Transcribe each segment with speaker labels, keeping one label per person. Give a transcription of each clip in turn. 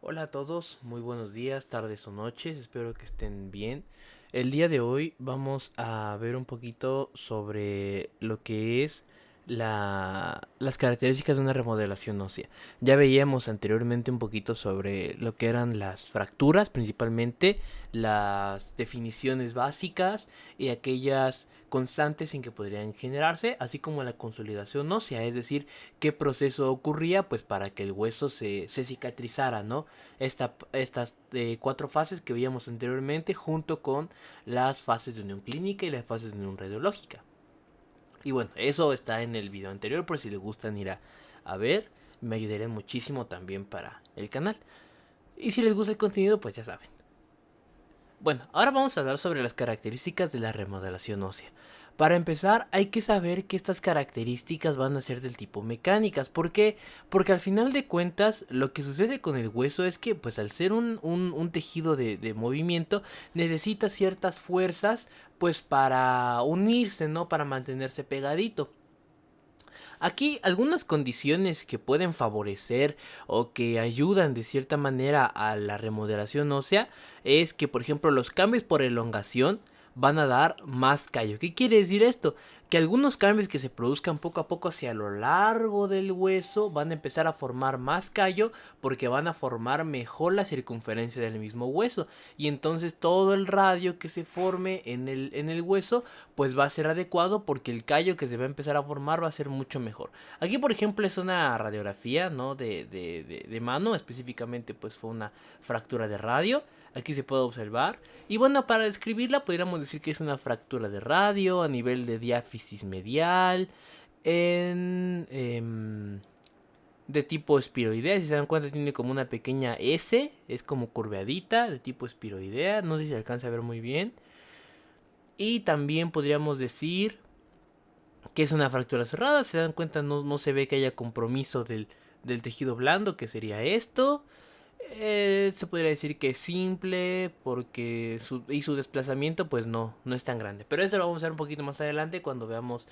Speaker 1: Hola a todos, muy buenos días, tardes o noches, espero que estén bien. El día de hoy vamos a ver un poquito sobre lo que es las características de una remodelación ósea. Ya veíamos anteriormente un poquito sobre lo que eran las fracturas, principalmente las definiciones básicas y aquellas constantes en que podrían generarse, así como la consolidación ósea, es decir, qué proceso ocurría pues para que el hueso se cicatrizara, ¿no? Estas cuatro fases que veíamos anteriormente junto con las fases de unión clínica y las fases de unión radiológica. Y bueno, eso está en el video anterior por si les gustan ir a ver. Me ayudaría muchísimo también para el canal. Y si les gusta el contenido, pues ya saben. Bueno, ahora vamos a hablar sobre las características de la remodelación ósea. Para empezar, hay que saber que estas características van a ser del tipo mecánicas. ¿Por qué? Porque al final de cuentas, lo que sucede con el hueso es que, pues al ser un tejido de movimiento, necesita ciertas fuerzas, pues para unirse, ¿no? Para mantenerse pegadito. Aquí algunas condiciones que pueden favorecer o que ayudan de cierta manera a la remodelación ósea es que, por ejemplo, los cambios por elongación van a dar más callo. ¿Qué quiere decir esto? Que algunos cambios que se produzcan poco a poco hacia lo largo del hueso van a empezar a formar más callo porque van a formar mejor la circunferencia del mismo hueso y entonces todo el radio que se forme en el hueso pues va a ser adecuado porque el callo que se va a empezar a formar va a ser mucho mejor. Aquí por ejemplo es una radiografía, ¿no? De mano, específicamente pues fue una fractura de radio. Aquí se puede observar. Y bueno, para describirla podríamos decir que es una fractura de radio a nivel de diáfisis medial. En, de tipo espiroidea, si se dan cuenta tiene como una pequeña S, es como curveadita, de tipo espiroidea, no sé si se alcanza a ver muy bien. Y también podríamos decir que es una fractura cerrada, si se dan cuenta no se ve que haya compromiso del tejido blando, que sería esto. Se podría decir que es simple porque su desplazamiento pues no es tan grande. Pero eso lo vamos a ver un poquito más adelante cuando veamos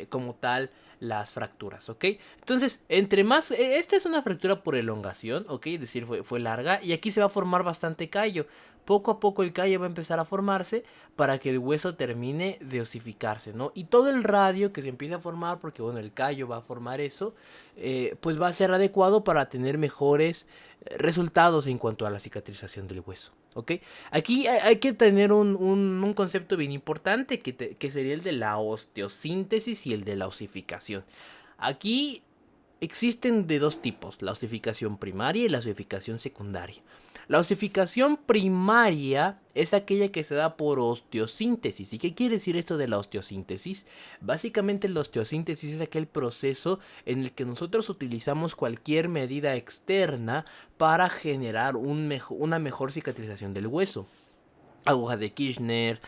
Speaker 1: como tal las fracturas, ¿ok? Entonces, entre más... esta es una fractura por elongación, ¿ok? Es decir, fue larga y aquí se va a formar bastante callo. Poco a poco el callo va a empezar a formarse para que el hueso termine de osificarse, ¿no? Y todo el radio que se empieza a formar, porque bueno, el callo va a formar eso, pues va a ser adecuado para tener mejores resultados en cuanto a la cicatrización del hueso. ¿Ok? Aquí hay que tener un concepto bien importante que sería el de la osteosíntesis y el de la osificación. Aquí existen de dos tipos, la osificación primaria y la osificación secundaria. La osificación primaria es aquella que se da por osteosíntesis. ¿Y qué quiere decir esto de la osteosíntesis? Básicamente la osteosíntesis es aquel proceso en el que nosotros utilizamos cualquier medida externa para generar una mejor cicatrización del hueso. Aguja de Kirchner,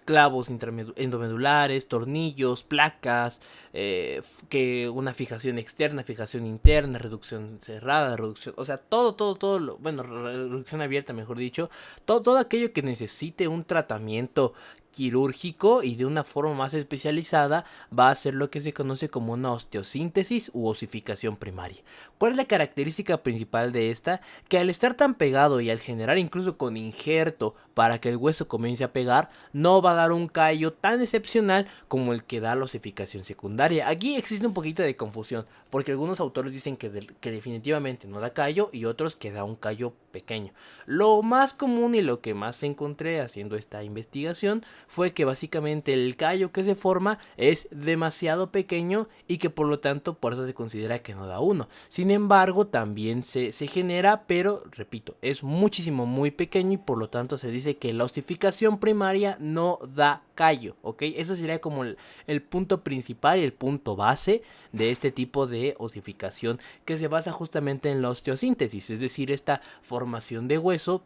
Speaker 1: clavos endomedulares, tornillos, placas, que una fijación externa, fijación interna, reducción cerrada, reducción, o sea, todo, bueno, reducción abierta, mejor dicho, todo aquello que necesite un tratamiento quirúrgico y de una forma más especializada va a ser lo que se conoce como una osteosíntesis u osificación primaria. ¿Cuál es la característica principal de esta? Que al estar tan pegado y al generar incluso con injerto para que el hueso comience a pegar, no va a dar un callo tan excepcional como el que da la osificación secundaria. Aquí existe un poquito de confusión, porque algunos autores dicen que definitivamente no da callo y otros que da un callo pequeño. Lo más común y lo que más encontré haciendo esta investigación fue que básicamente el callo que se forma es demasiado pequeño y que por lo tanto por eso se considera que no da uno. Sin embargo, también se genera, pero repito, es muchísimo muy pequeño y por lo tanto se dice que la osificación primaria no da callo, ¿ok? Eso sería como el punto principal y el punto base de este tipo de osificación que se basa justamente en la osteosíntesis, es decir, esta formación de hueso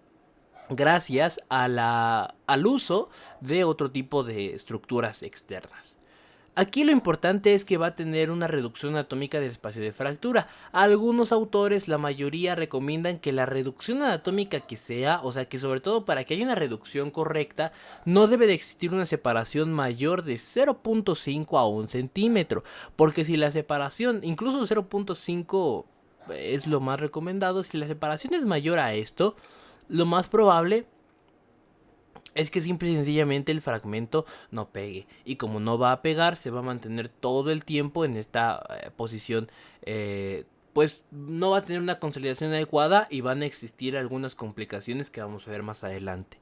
Speaker 1: gracias al uso de otro tipo de estructuras externas. Aquí lo importante es que va a tener una reducción anatómica del espacio de fractura. Algunos autores, la mayoría, recomiendan que la reducción anatómica que sea, o sea que sobre todo para que haya una reducción correcta, no debe de existir una separación mayor de 0.5 a 1 centímetro. Porque si la separación, incluso 0.5 es lo más recomendado. Si la separación es mayor a esto, lo más probable es que simple y sencillamente el fragmento no pegue. Y como no va a pegar, se va a mantener todo el tiempo en esta posición. Pues no va a tener una consolidación adecuada y van a existir algunas complicaciones que vamos a ver más adelante.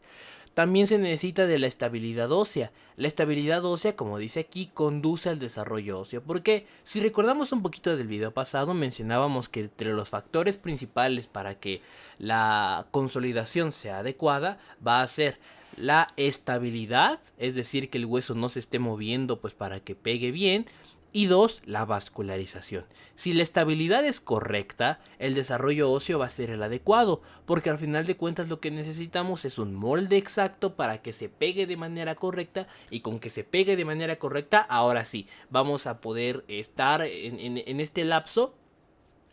Speaker 1: También se necesita de la estabilidad ósea. La estabilidad ósea, como dice aquí, conduce al desarrollo óseo. Porque si recordamos un poquito del video pasado, mencionábamos que entre los factores principales para que la consolidación sea adecuada va a ser la estabilidad, es decir, que el hueso no se esté moviendo pues para que pegue bien. Y dos, la vascularización. Si la estabilidad es correcta, el desarrollo óseo va a ser el adecuado, porque al final de cuentas lo que necesitamos es un molde exacto para que se pegue de manera correcta, y con que se pegue de manera correcta, ahora sí, vamos a poder estar en este lapso.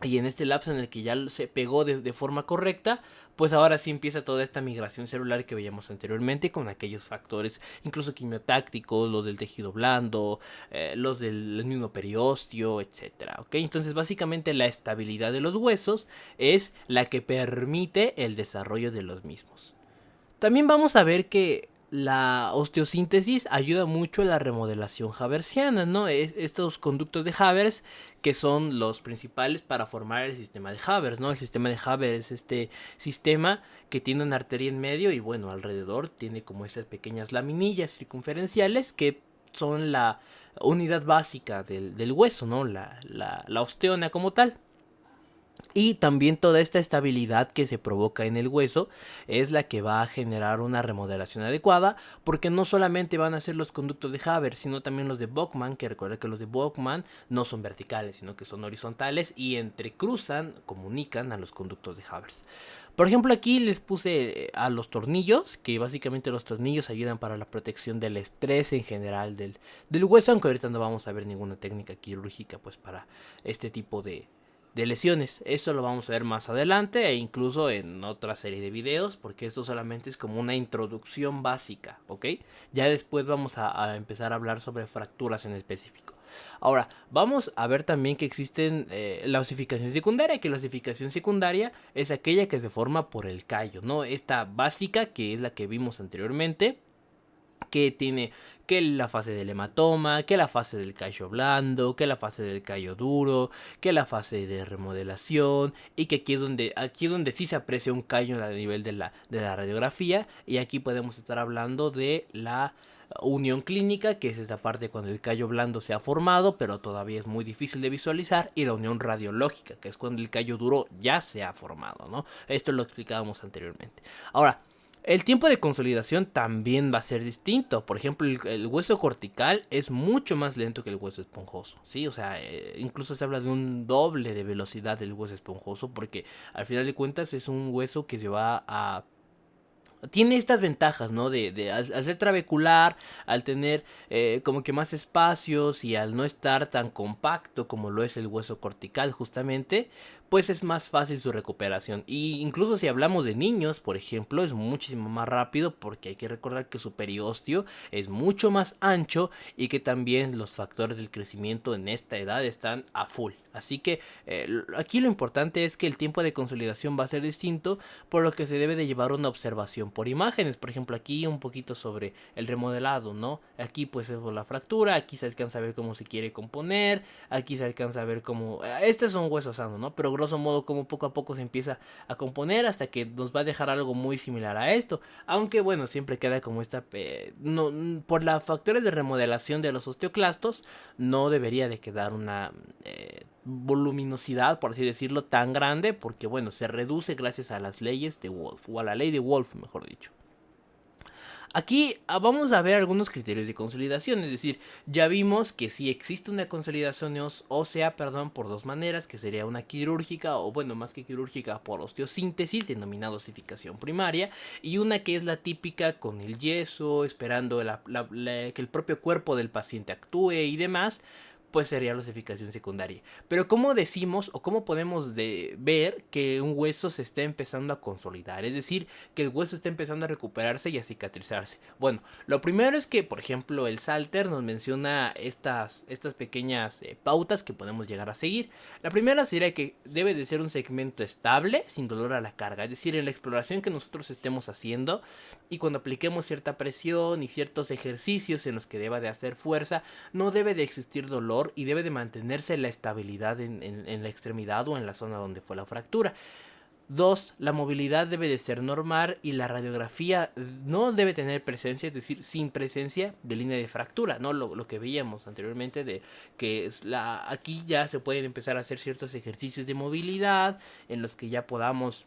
Speaker 1: Y en este lapso en el que ya se pegó de forma correcta, pues ahora sí empieza toda esta migración celular que veíamos anteriormente con aquellos factores, incluso quimiotácticos, los del tejido blando, los del mismo periósteo, etcétera. ¿Ok? Entonces básicamente la estabilidad de los huesos es la que permite el desarrollo de los mismos. También vamos a ver que la osteosíntesis ayuda mucho a la remodelación haversiana, ¿no? Estos conductos de Havers que son los principales para formar el sistema de Havers, ¿no? El sistema de Havers es este sistema que tiene una arteria en medio y bueno, alrededor tiene como esas pequeñas laminillas circunferenciales que son la unidad básica del hueso, ¿no? La osteona como tal. Y también toda esta estabilidad que se provoca en el hueso es la que va a generar una remodelación adecuada, porque no solamente van a ser los conductos de Haber, sino también los de Bowman, que recuerda que los de Bowman no son verticales, sino que son horizontales y entrecruzan, comunican a los conductos de Haber. Por ejemplo, aquí les puse a los tornillos, que básicamente los tornillos ayudan para la protección del estrés en general del hueso, aunque ahorita no vamos a ver ninguna técnica quirúrgica pues para este tipo de lesiones. Esto lo vamos a ver más adelante e incluso en otra serie de videos, porque esto solamente es como una introducción básica, ¿ok? Ya después vamos a empezar a hablar sobre fracturas en específico. Ahora, vamos a ver también que existen la osificación secundaria, que la osificación secundaria es aquella que se forma por el callo, ¿no? Esta básica, que es la que vimos anteriormente, que tiene que la fase del hematoma, que la fase del callo blando, que la fase del callo duro, que la fase de remodelación, y que aquí es donde sí se aprecia un callo a nivel de la radiografía, y aquí podemos estar hablando de la unión clínica, que es esta parte cuando el callo blando se ha formado, pero todavía es muy difícil de visualizar, y la unión radiológica, que es cuando el callo duro ya se ha formado, ¿no? Esto lo explicábamos anteriormente. Ahora, el tiempo de consolidación también va a ser distinto. Por ejemplo, el hueso cortical es mucho más lento que el hueso esponjoso, ¿sí? O sea, incluso se habla de un doble de velocidad del hueso esponjoso, porque al final de cuentas es un hueso que se va a tiene estas ventajas, ¿no? Al ser trabecular, al tener como que más espacios y al no estar tan compacto como lo es el hueso cortical justamente, pues es más fácil su recuperación. Y incluso si hablamos de niños, por ejemplo, es muchísimo más rápido, porque hay que recordar que su periósteo es mucho más ancho y que también los factores del crecimiento en esta edad están a full. Así que aquí lo importante es que el tiempo de consolidación va a ser distinto, por lo que se debe de llevar una observación por imágenes. Por ejemplo, aquí un poquito sobre el remodelado, ¿no? Aquí pues es la fractura, aquí se alcanza a ver cómo se quiere componer, aquí se alcanza a ver cómo... Este es un hueso sano, ¿no? Pero grosso modo como poco a poco se empieza a componer hasta que nos va a dejar algo muy similar a esto. Aunque bueno, siempre queda como esta... no, por los factores de remodelación de los osteoclastos, no debería de quedar una... voluminosidad, por así decirlo, tan grande, porque bueno, se reduce gracias a las leyes de Wolf, o a la ley de Wolf, mejor dicho. Aquí vamos a ver algunos criterios de consolidación, es decir, ya vimos que sí existe una consolidación ósea, por dos maneras, que sería una quirúrgica, o bueno, más que quirúrgica, por osteosíntesis, denominada osificación primaria, y una que es la típica con el yeso, esperando que el propio cuerpo del paciente actúe y demás, pues sería la osificación secundaria. Pero ¿cómo decimos o cómo podemos ver que un hueso se está empezando a consolidar? Es decir, que el hueso está empezando a recuperarse y a cicatrizarse. Bueno, lo primero es que, por ejemplo, el Salter nos menciona estas pequeñas pautas que podemos llegar a seguir. La primera sería que debe de ser un segmento estable, sin dolor a la carga. Es decir, en la exploración que nosotros estemos haciendo y cuando apliquemos cierta presión y ciertos ejercicios en los que deba de hacer fuerza, no debe de existir dolor y debe de mantenerse la estabilidad en la extremidad o en la zona donde fue la fractura. 2. La movilidad debe de ser normal y la radiografía no debe tener presencia, es decir, sin presencia de línea de fractura, ¿no? Lo que veíamos anteriormente de que aquí ya se pueden empezar a hacer ciertos ejercicios de movilidad en los que ya podamos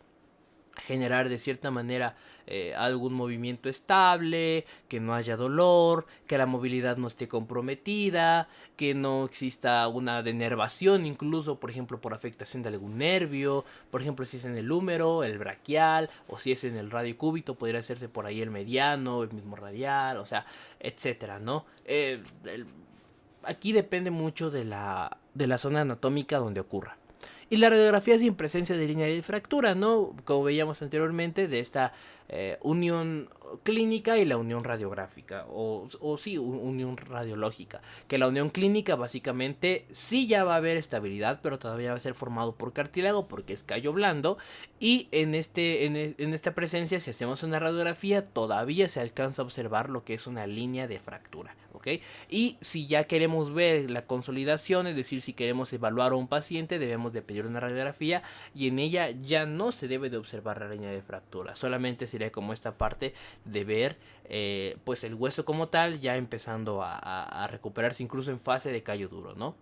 Speaker 1: generar de cierta manera algún movimiento estable, que no haya dolor, que la movilidad no esté comprometida, que no exista una denervación incluso, por ejemplo, por afectación de algún nervio, por ejemplo, si es en el húmero, el braquial, o si es en el radiocúbito, podría hacerse por ahí el mediano, el mismo radial, o sea, etcétera, ¿no? Aquí depende mucho de la zona anatómica donde ocurra. Y la radiografía sin presencia de línea de fractura, ¿no? Como veíamos anteriormente, de esta unión clínica y la unión radiográfica, o sí, unión radiológica. Que la unión clínica básicamente sí ya va a haber estabilidad, pero todavía va a ser formado por cartílago porque es callo blando. Y en esta presencia, si hacemos una radiografía, todavía se alcanza a observar lo que es una línea de fractura. ¿Ok? Y si ya queremos ver la consolidación, es decir, si queremos evaluar a un paciente, debemos de pedir una radiografía y en ella ya no se debe de observar la línea de fractura, solamente sería como esta parte de ver pues el hueso como tal ya empezando a recuperarse incluso en fase de callo duro, ¿no?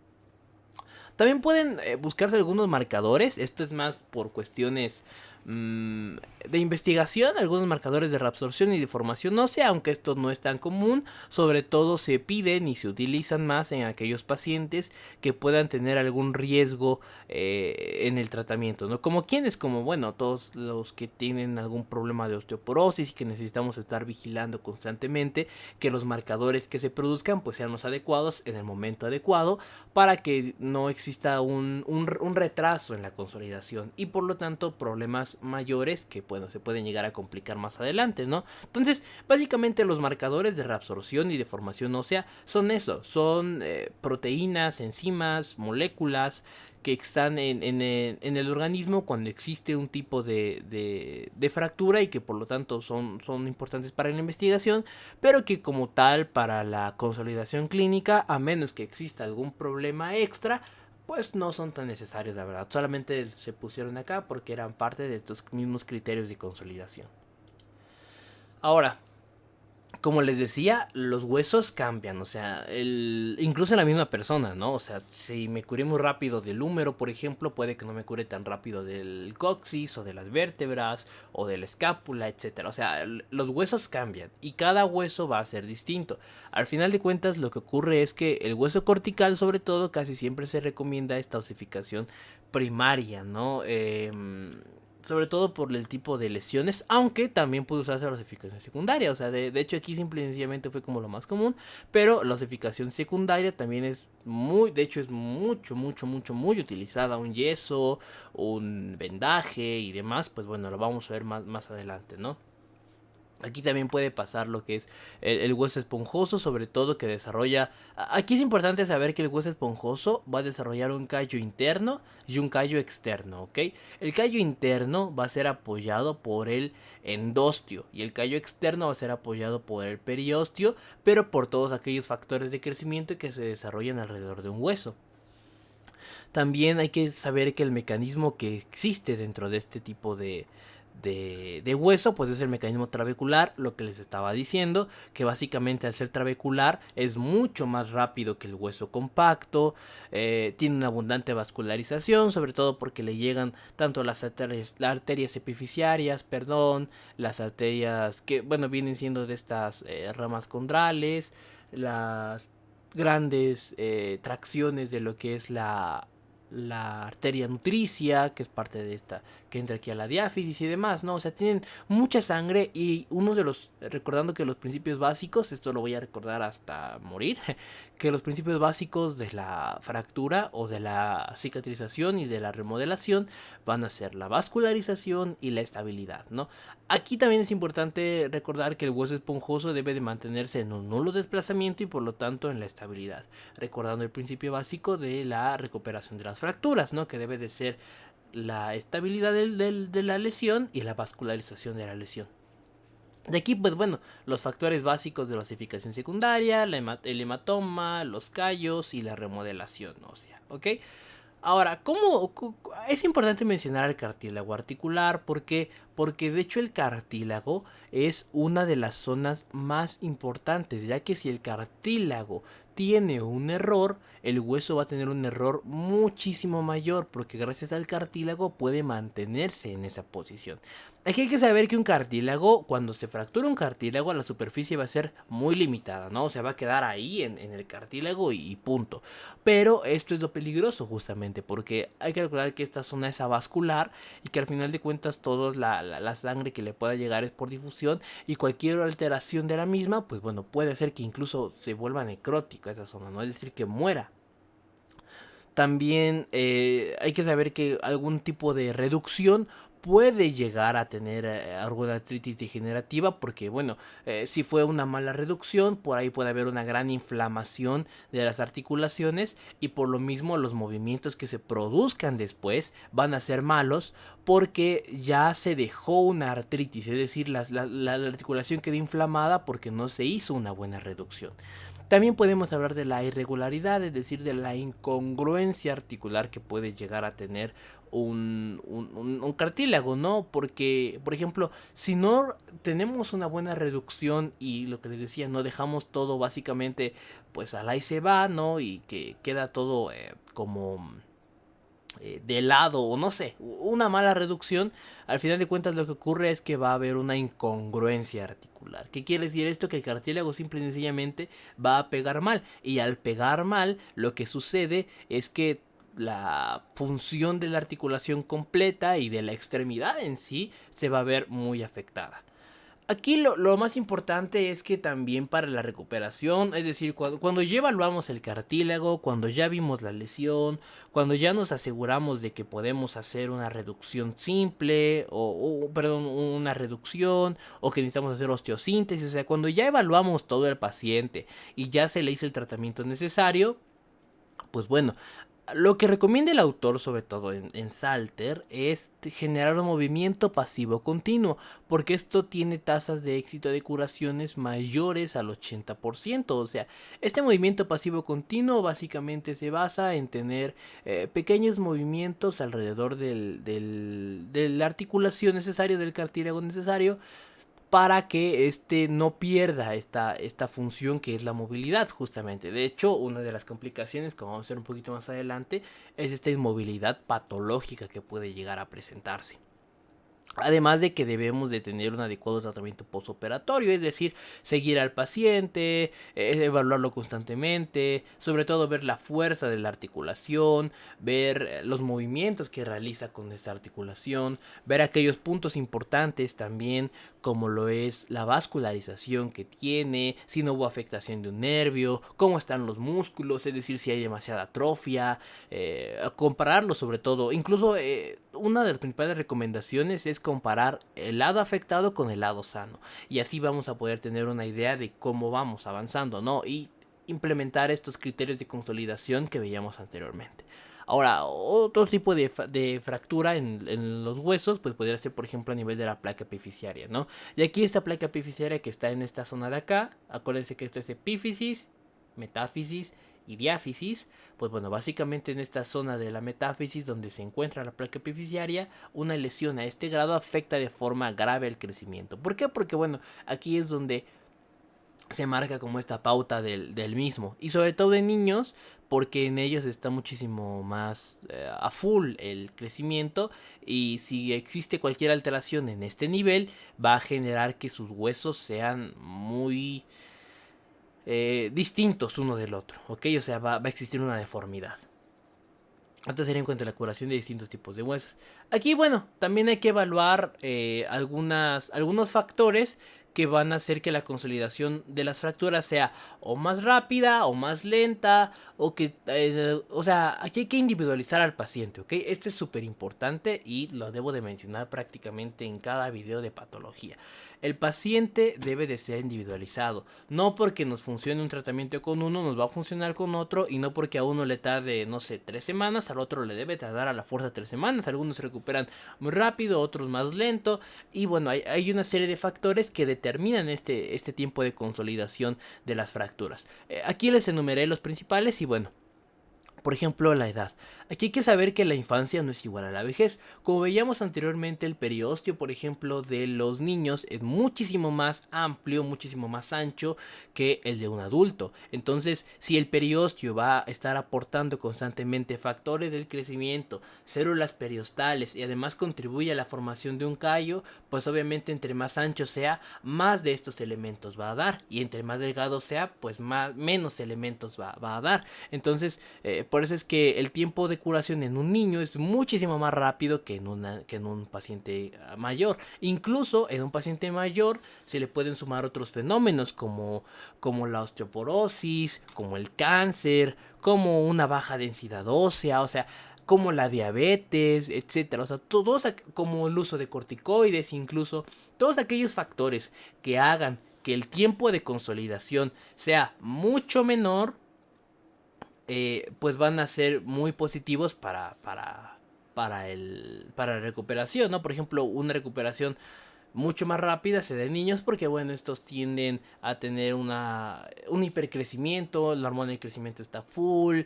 Speaker 1: También pueden buscarse algunos marcadores, esto es más por cuestiones de investigación, algunos marcadores de reabsorción y deformación ósea, aunque esto no es tan común, sobre todo se piden y se utilizan más en aquellos pacientes que puedan tener algún riesgo en el tratamiento, ¿no? Como quienes, como bueno, todos los que tienen algún problema de osteoporosis y que necesitamos estar vigilando constantemente que los marcadores que se produzcan pues sean los adecuados en el momento adecuado para que no exista un retraso en la consolidación y por lo tanto problemas mayores que bueno, se pueden llegar a complicar más adelante, ¿no? Entonces, básicamente los marcadores de reabsorción y de formación ósea son eso, son proteínas, enzimas, moléculas que están en el organismo cuando existe un tipo de fractura y que por lo tanto son importantes para la investigación, pero que como tal para la consolidación clínica, a menos que exista algún problema extra, pues no son tan necesarios, la verdad. Solamente se pusieron acá porque eran parte de estos mismos criterios de consolidación. Ahora, como les decía, los huesos cambian, o sea, incluso en la misma persona, ¿no? O sea, si me curé muy rápido del húmero, por ejemplo, puede que no me cure tan rápido del coxis o de las vértebras o de la escápula, etcétera. O sea, los huesos cambian y cada hueso va a ser distinto. Al final de cuentas, lo que ocurre es que el hueso cortical, sobre todo, casi siempre se recomienda esta osificación primaria, ¿no? Sobre todo por el tipo de lesiones, aunque también puede usarse la osificación secundaria, o sea, de hecho aquí simple y sencillamente fue como lo más común, pero la osificación secundaria también es de hecho es muy utilizada, un yeso, un vendaje y demás, pues bueno, lo vamos a ver más adelante, ¿no? Aquí también puede pasar lo que es el hueso esponjoso, sobre todo que desarrolla... Aquí es importante saber que el hueso esponjoso va a desarrollar un callo interno y un callo externo, ¿ok? El callo interno va a ser apoyado por el endostio y el callo externo va a ser apoyado por el periostio, pero por todos aquellos factores de crecimiento que se desarrollan alrededor de un hueso. También hay que saber que el mecanismo que existe dentro de este tipo de hueso, pues es el mecanismo trabecular, lo que les estaba diciendo, que básicamente al ser trabecular es mucho más rápido que el hueso compacto, tiene una abundante vascularización, sobre todo porque le llegan tanto las arterias epifisiarias, perdón, las arterias que, bueno, vienen siendo de estas ramas condrales, las grandes tracciones de lo que es la arteria nutricia, que es parte de esta, que entra aquí a la diáfisis y demás, ¿no? O sea, tienen mucha sangre y uno de los, recordando que los principios básicos, esto lo voy a recordar hasta morir, que los principios básicos de la fractura o de la cicatrización y de la remodelación van a ser la vascularización y la estabilidad, ¿no? Aquí también es importante recordar que el hueso esponjoso debe de mantenerse en un nulo desplazamiento y por lo tanto en la estabilidad, recordando el principio básico de la recuperación de las fracturas, ¿no? Que debe de ser la estabilidad de la lesión y la vascularización de la lesión. De aquí, pues bueno, los factores básicos de la osificación secundaria, el hematoma, los callos y la remodelación ósea, ¿ok? Ahora, ¿cómo? Es importante mencionar el cartílago articular? Porque de hecho el cartílago es una de las zonas más importantes, ya que si el cartílago tiene un error, el hueso va a tener un error muchísimo mayor, porque gracias al cartílago puede mantenerse en esa posición. Aquí hay que saber que un cartílago, cuando se fractura un cartílago, la superficie va a ser muy limitada, ¿no? O sea, va a quedar ahí en el cartílago y punto. Pero esto es lo peligroso justamente, porque hay que recordar que esta zona es avascular y que al final de cuentas toda la sangre que le pueda llegar es por difusión y cualquier alteración de la misma, pues bueno, puede hacer que incluso se vuelva necrótica esa zona, ¿no? Es decir, que muera. También hay que saber que algún tipo de reducción puede llegar a tener alguna artritis degenerativa porque bueno, si fue una mala reducción, por ahí puede haber una gran inflamación de las articulaciones y por lo mismo los movimientos que se produzcan después van a ser malos porque ya se dejó una artritis, es decir, la articulación quedó inflamada porque no se hizo una buena reducción. También podemos hablar de la irregularidad, es decir, de la incongruencia articular que puede llegar a tener un cartílago, ¿no? Porque, por ejemplo, si no tenemos una buena reducción y lo que les decía, no dejamos todo básicamente pues al ahí se va, ¿no? Y que queda todo como de lado o no sé, una mala reducción, al final de cuentas lo que ocurre es que va a haber una incongruencia articular. ¿Qué quiere decir esto? Que el cartílago simple y sencillamente va a pegar mal y al pegar mal lo que sucede es que la función de la articulación completa y de la extremidad en sí se va a ver muy afectada. Aquí lo más importante es que también para la recuperación, es decir, cuando ya evaluamos el cartílago, cuando ya vimos la lesión, cuando ya nos aseguramos de que podemos hacer una reducción simple, perdón, una reducción, o que necesitamos hacer osteosíntesis, o sea, cuando ya evaluamos todo el paciente y ya se le hizo el tratamiento necesario, pues bueno, lo que recomienda el autor, sobre todo en Salter, es generar un movimiento pasivo continuo, porque esto tiene tasas de éxito de curaciones mayores al 80%. O sea, este movimiento pasivo continuo básicamente se basa en tener pequeños movimientos alrededor de la articulación necesaria, del cartílago necesario, para que este no pierda esta función que es la movilidad justamente. De hecho, una de las complicaciones, como vamos a ver un poquito más adelante, es esta inmovilidad patológica que puede llegar a presentarse. Además de que debemos de tener un adecuado tratamiento postoperatorio, es decir, seguir al paciente, evaluarlo constantemente, sobre todo ver la fuerza de la articulación, ver los movimientos que realiza con esa articulación, ver aquellos puntos importantes también, como lo es la vascularización que tiene, si no hubo afectación de un nervio, cómo están los músculos, es decir, si hay demasiada atrofia, compararlo sobre todo, incluso una de las principales recomendaciones es comparar el lado afectado con el lado sano y así vamos a poder tener una idea de cómo vamos avanzando, ¿no? Y implementar estos criterios de consolidación que veíamos anteriormente. Ahora, otro tipo de fractura en los huesos, pues podría ser, por ejemplo, a nivel de la placa epifisiaria, ¿no? Y aquí esta placa epifisiaria que está en esta zona de acá, acuérdense que esto es epífisis, metáfisis y diáfisis, pues bueno, básicamente en esta zona de la metáfisis donde se encuentra la placa epifisiaria, una lesión a este grado afecta de forma grave el crecimiento. ¿Por qué? Porque bueno, aquí es donde se marca como esta pauta del mismo. Y sobre todo en niños, porque en ellos está muchísimo más a full el crecimiento. Y si existe cualquier alteración en este nivel, va a generar que sus huesos sean muy distintos uno del otro. ¿Ok? O sea, va a existir una deformidad. Antes sería en cuanto a la curación de distintos tipos de huesos. Aquí, bueno, también hay que evaluar algunos factores que van a hacer que la consolidación de las fracturas sea o más rápida o más lenta o que, o sea, aquí hay que individualizar al paciente, ¿ok? Esto es súper importante y lo debo de mencionar prácticamente en cada video de patología. El paciente debe de ser individualizado. No porque nos funcione un tratamiento con uno, nos va a funcionar con otro. Y no porque a uno le tarde, no sé, 3 semanas, al otro le debe tardar a la fuerza 3 semanas. Algunos se recuperan muy rápido, otros más lento. Y bueno, hay una serie de factores que determinan este tiempo de consolidación de las fracturas. Aquí les enumeré los principales y bueno. Por ejemplo, la edad. Aquí hay que saber que la infancia no es igual a la vejez. Como veíamos anteriormente, el periósteo, por ejemplo, de los niños es muchísimo más amplio, muchísimo más ancho que el de un adulto. Entonces, si el periósteo va a estar aportando constantemente factores del crecimiento, células periostales y además contribuye a la formación de un callo, pues obviamente entre más ancho sea, más de estos elementos va a dar. Y entre más delgado sea, pues menos elementos va a dar. Entonces, por eso es que el tiempo de curación en un niño es muchísimo más rápido que en un paciente mayor. Incluso en un paciente mayor se le pueden sumar otros fenómenos como la osteoporosis, como el cáncer, como una baja densidad ósea, o sea, como la diabetes, etcétera. O sea, todos como el uso de corticoides, incluso todos aquellos factores que hagan que el tiempo de consolidación sea mucho menor, pues van a ser muy positivos para la recuperación, ¿no? Por ejemplo, una recuperación mucho más rápida se da en niños porque, bueno, estos tienden a tener un hipercrecimiento, la hormona del crecimiento está full,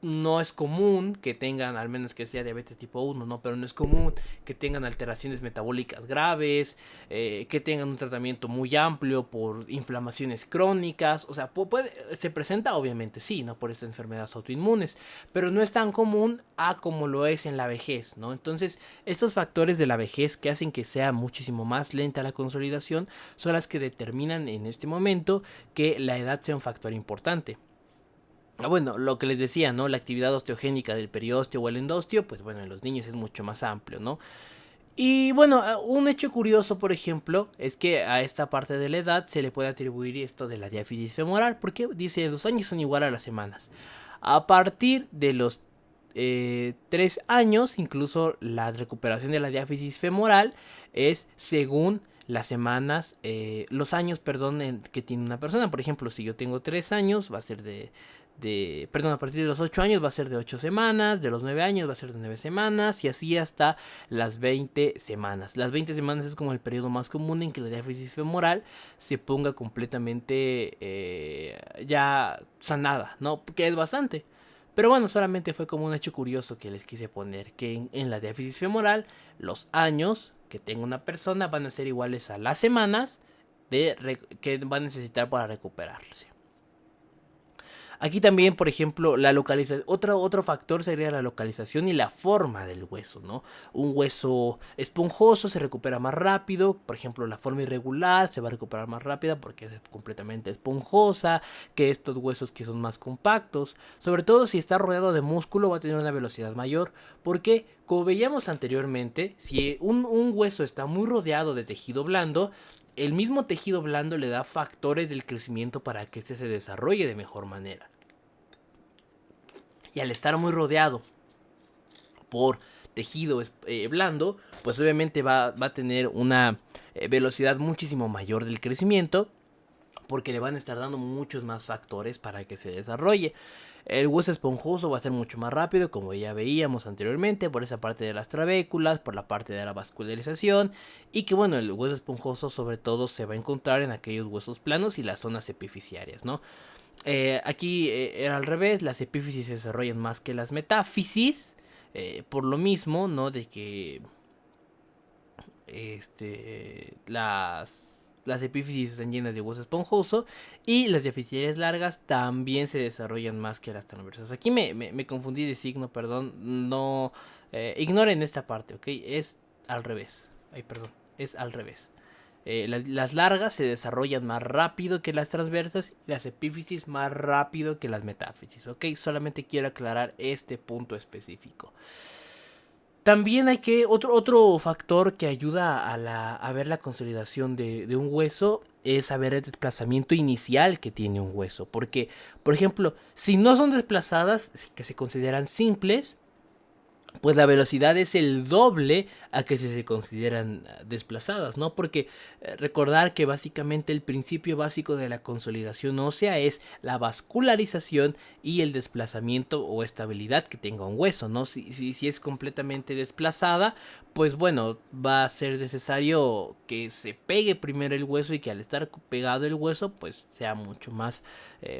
Speaker 1: no es común que tengan, al menos que sea diabetes tipo 1, ¿no? Pero no es común que tengan alteraciones metabólicas graves, que tengan un tratamiento muy amplio por inflamaciones crónicas, o sea, se presenta obviamente sí, ¿no? Por estas enfermedades autoinmunes, pero no es tan común a como lo es en la vejez, ¿no? Entonces, estos factores de la vejez que hacen que sea muchísimo más lenta la consolidación son las que determinan en este momento que la edad sea un factor importante. Bueno, lo que les decía, ¿no? La actividad osteogénica del periósteo o el endostio, pues bueno, en los niños es mucho más amplio, ¿no? Y bueno, un hecho curioso, por ejemplo, es que a esta parte de la edad se le puede atribuir esto de la diáfisis femoral, porque dice 2 años son igual a las semanas. A partir de los 3 años, incluso la recuperación de la diáfisis femoral es según las semanas, los años, perdón, que tiene una persona. Por ejemplo, si yo tengo 3 años, va a ser perdón, a partir de los 8 años va a ser de 8 semanas, de los 9 años va a ser de 9 semanas y así hasta las 20 semanas. Las 20 semanas es como el periodo más común en que la diáfisis femoral se ponga completamente ya sanada, ¿no? Que es bastante. Pero bueno, solamente fue como un hecho curioso que les quise poner, que en la diáfisis femoral los años que tenga una persona van a ser iguales a las semanas que va a necesitar para recuperarse. Aquí también, por ejemplo, la localización, otro factor sería la localización y la forma del hueso, ¿no? Un hueso esponjoso se recupera más rápido, por ejemplo, la forma irregular se va a recuperar más rápida porque es completamente esponjosa que estos huesos que son más compactos. Sobre todo si está rodeado de músculo va a tener una velocidad mayor, porque como veíamos anteriormente, si un hueso está muy rodeado de tejido blando, el mismo tejido blando le da factores del crecimiento para que éste se desarrolle de mejor manera. Y al estar muy rodeado por tejido blando, pues obviamente va a tener una velocidad muchísimo mayor del crecimiento, porque le van a estar dando muchos más factores para que se desarrolle. El hueso esponjoso va a ser mucho más rápido, como ya veíamos anteriormente, por esa parte de las trabéculas, por la parte de la vascularización, y que bueno, el hueso esponjoso sobre todo se va a encontrar en aquellos huesos planos y las zonas epifisiarias, ¿no? Aquí era al revés, las epífisis se desarrollan más que las metáfisis, por lo mismo, ¿no? De que las epífisis están llenas de hueso esponjoso y las diafisarias largas también se desarrollan más que las transversas. Aquí me confundí de signo, perdón, no, ignoren esta parte, ¿ok? Es al revés, ay, perdón, es al revés. Las largas se desarrollan más rápido que las transversas y las epífisis más rápido que las metáfisis. Ok, solamente quiero aclarar este punto específico. También hay que, otro factor que ayuda a ver la consolidación de un hueso es saber el desplazamiento inicial que tiene un hueso. Porque, por ejemplo, si no son desplazadas, que se consideran simples, pues la velocidad es el doble a que si se consideran desplazadas, ¿no? Porque recordar que básicamente el principio básico de la consolidación ósea es la vascularización y el desplazamiento o estabilidad que tenga un hueso, ¿no? Si es completamente desplazada, pues bueno, va a ser necesario que se pegue primero el hueso y que al estar pegado el hueso, pues sea mucho más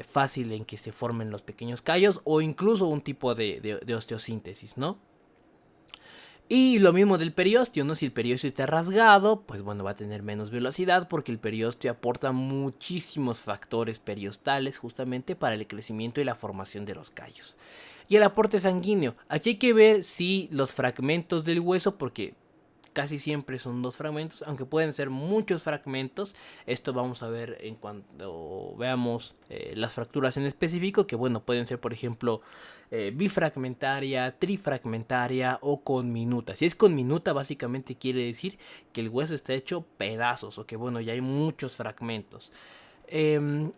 Speaker 1: fácil en que se formen los pequeños callos o incluso un tipo de osteosíntesis, ¿no? Y lo mismo del periósteo, ¿no? Si el periósteo está rasgado, pues bueno, va a tener menos velocidad porque el periósteo aporta muchísimos factores periostales justamente para el crecimiento y la formación de los callos. Y el aporte sanguíneo. Aquí hay que ver si los fragmentos del hueso, porque casi siempre son dos fragmentos, aunque pueden ser muchos fragmentos. Esto vamos a ver en cuanto veamos las fracturas en específico, que bueno, pueden ser por ejemplo bifragmentaria, trifragmentaria o conminuta. Si es conminuta, básicamente quiere decir que el hueso está hecho pedazos o que bueno, ya hay muchos fragmentos.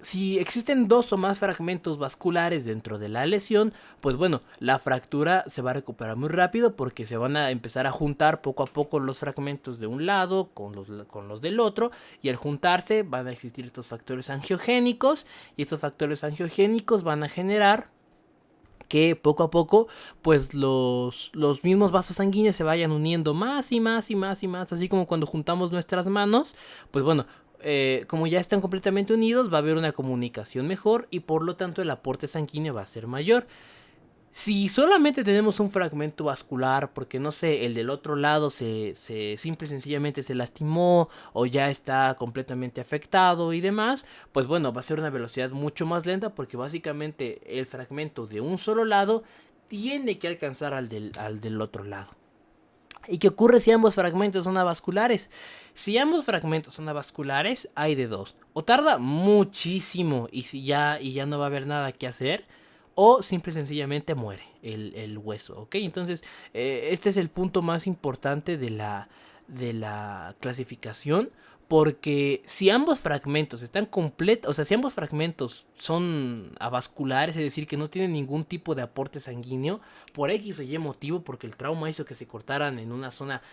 Speaker 1: Si existen dos o más fragmentos vasculares dentro de la lesión, pues bueno, la fractura se va a recuperar muy rápido porque se van a empezar a juntar poco a poco los fragmentos de un lado con los del otro, y al juntarse van a existir estos factores angiogénicos, y estos factores angiogénicos van a generar que poco a poco pues los mismos vasos sanguíneos se vayan uniendo más y más y más y más, así como cuando juntamos nuestras manos, pues bueno, como ya están completamente unidos va a haber una comunicación mejor y por lo tanto el aporte sanguíneo va a ser mayor. Si solamente tenemos un fragmento vascular, porque no sé, el del otro lado simple y sencillamente se lastimó o ya está completamente afectado y demás, pues bueno, va a ser una velocidad mucho más lenta porque básicamente el fragmento de un solo lado tiene que alcanzar al del otro lado. ¿Y qué ocurre si ambos fragmentos son avasculares? Si ambos fragmentos son avasculares, hay de dos. O tarda muchísimo y ya no va a haber nada que hacer, o simple y sencillamente muere el hueso, ¿ok? Entonces, este es el punto más importante de la clasificación, porque si ambos fragmentos están completos, o sea, si ambos fragmentos son avasculares, es decir, que no tienen ningún tipo de aporte sanguíneo, por X o Y motivo, porque el trauma hizo que se cortaran en una zona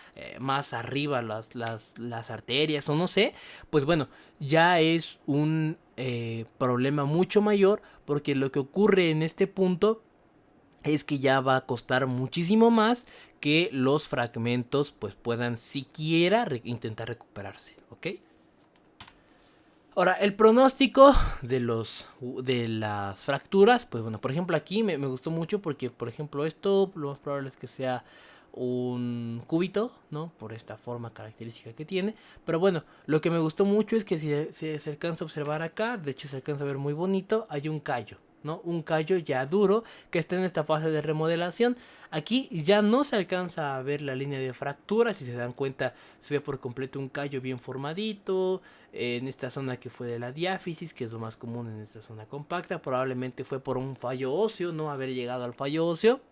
Speaker 1: más arriba las arterias o no sé, pues bueno, ya es un problema mucho mayor, porque lo que ocurre en este punto es que ya va a costar muchísimo más que los fragmentos pues puedan siquiera intentar recuperarse, ¿ok? Ahora, el pronóstico de las fracturas, pues bueno, por ejemplo aquí me gustó mucho porque, por ejemplo, esto lo más probable es que sea un cúbito, ¿no? Por esta forma característica que tiene. Pero bueno, lo que me gustó mucho es que si se alcanza a observar acá, de hecho se alcanza a ver muy bonito, hay un callo, ¿no? Un callo ya duro que está en esta fase de remodelación. Aquí ya no se alcanza a ver la línea de fractura, si se dan cuenta se ve por completo un callo bien formadito, en esta zona que fue de la diáfisis, que es lo más común en esta zona compacta, probablemente fue por un fallo óseo, no haber llegado al fallo óseo.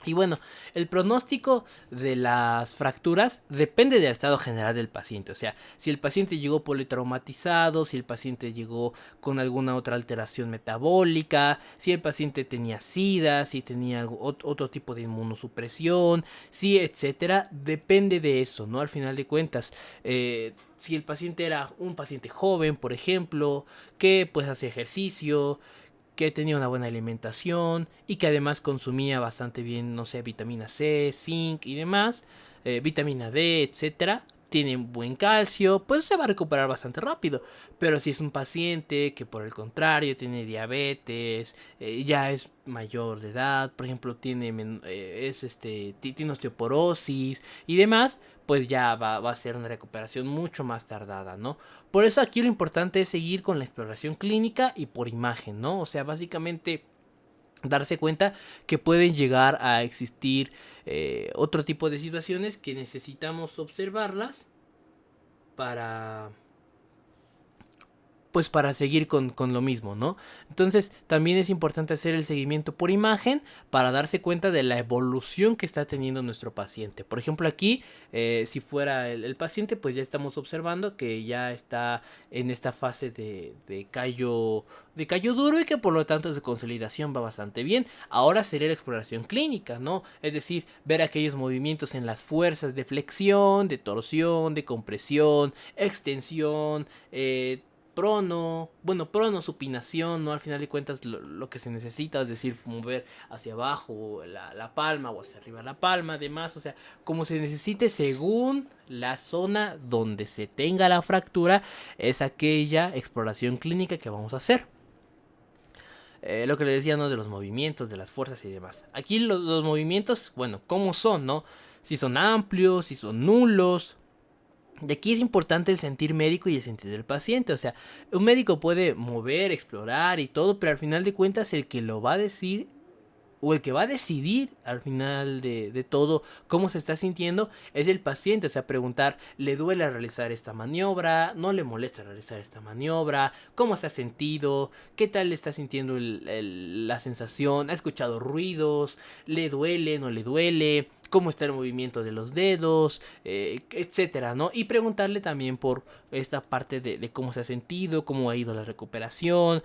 Speaker 1: Y bueno, el pronóstico de las fracturas depende del estado general del paciente. O sea, si el paciente llegó politraumatizado, si el paciente llegó con alguna otra alteración metabólica, si el paciente tenía SIDA, si tenía otro tipo de inmunosupresión, si etcétera, depende de eso, ¿no? Al final de cuentas, si el paciente era un paciente joven, por ejemplo, que pues hace ejercicio, que tenía una buena alimentación y que además consumía bastante bien, no sé, vitamina C, zinc y demás, vitamina D, etcétera. Tiene buen calcio, pues se va a recuperar bastante rápido. Pero si es un paciente que por el contrario tiene diabetes, ya es mayor de edad, por ejemplo, tiene osteoporosis y demás, pues ya va a ser una recuperación mucho más tardada, ¿no? Por eso aquí lo importante es seguir con la exploración clínica y por imagen, ¿no? O sea, básicamente darse cuenta que pueden llegar a existir otro tipo de situaciones que necesitamos observarlas para pues para seguir con lo mismo, ¿no? Entonces también es importante hacer el seguimiento por imagen para darse cuenta de la evolución que está teniendo nuestro paciente. Por ejemplo aquí, si fuera el paciente, pues ya estamos observando que ya está en esta fase de callo duro y que por lo tanto su consolidación va bastante bien. Ahora sería la exploración clínica, ¿no? Es decir, ver aquellos movimientos en las fuerzas de flexión, de torsión, de compresión, extensión, prono, supinación, ¿no? Al final de cuentas lo que se necesita, es decir, mover hacia abajo la palma o hacia arriba la palma, además, o sea, como se necesite según la zona donde se tenga la fractura, es aquella exploración clínica que vamos a hacer. Lo que le decía, ¿no? De los movimientos, de las fuerzas y demás. Aquí los movimientos, bueno, ¿cómo son, no? Si son amplios, si son nulos. De aquí es importante el sentir médico y el sentir del paciente. O sea, un médico puede mover, explorar y todo, pero al final de cuentas el que lo va a decir o el que va a decidir al final de todo cómo se está sintiendo es el paciente. O sea, preguntar, ¿le duele realizar esta maniobra? ¿No le molesta realizar esta maniobra? ¿Cómo se ha sentido? ¿Qué tal le está sintiendo la sensación? ¿Ha escuchado ruidos? ¿Le duele? ¿No le duele? ¿Cómo está el movimiento de los dedos? Etcétera, ¿no? Y preguntarle también por esta parte de cómo se ha sentido, cómo ha ido la recuperación.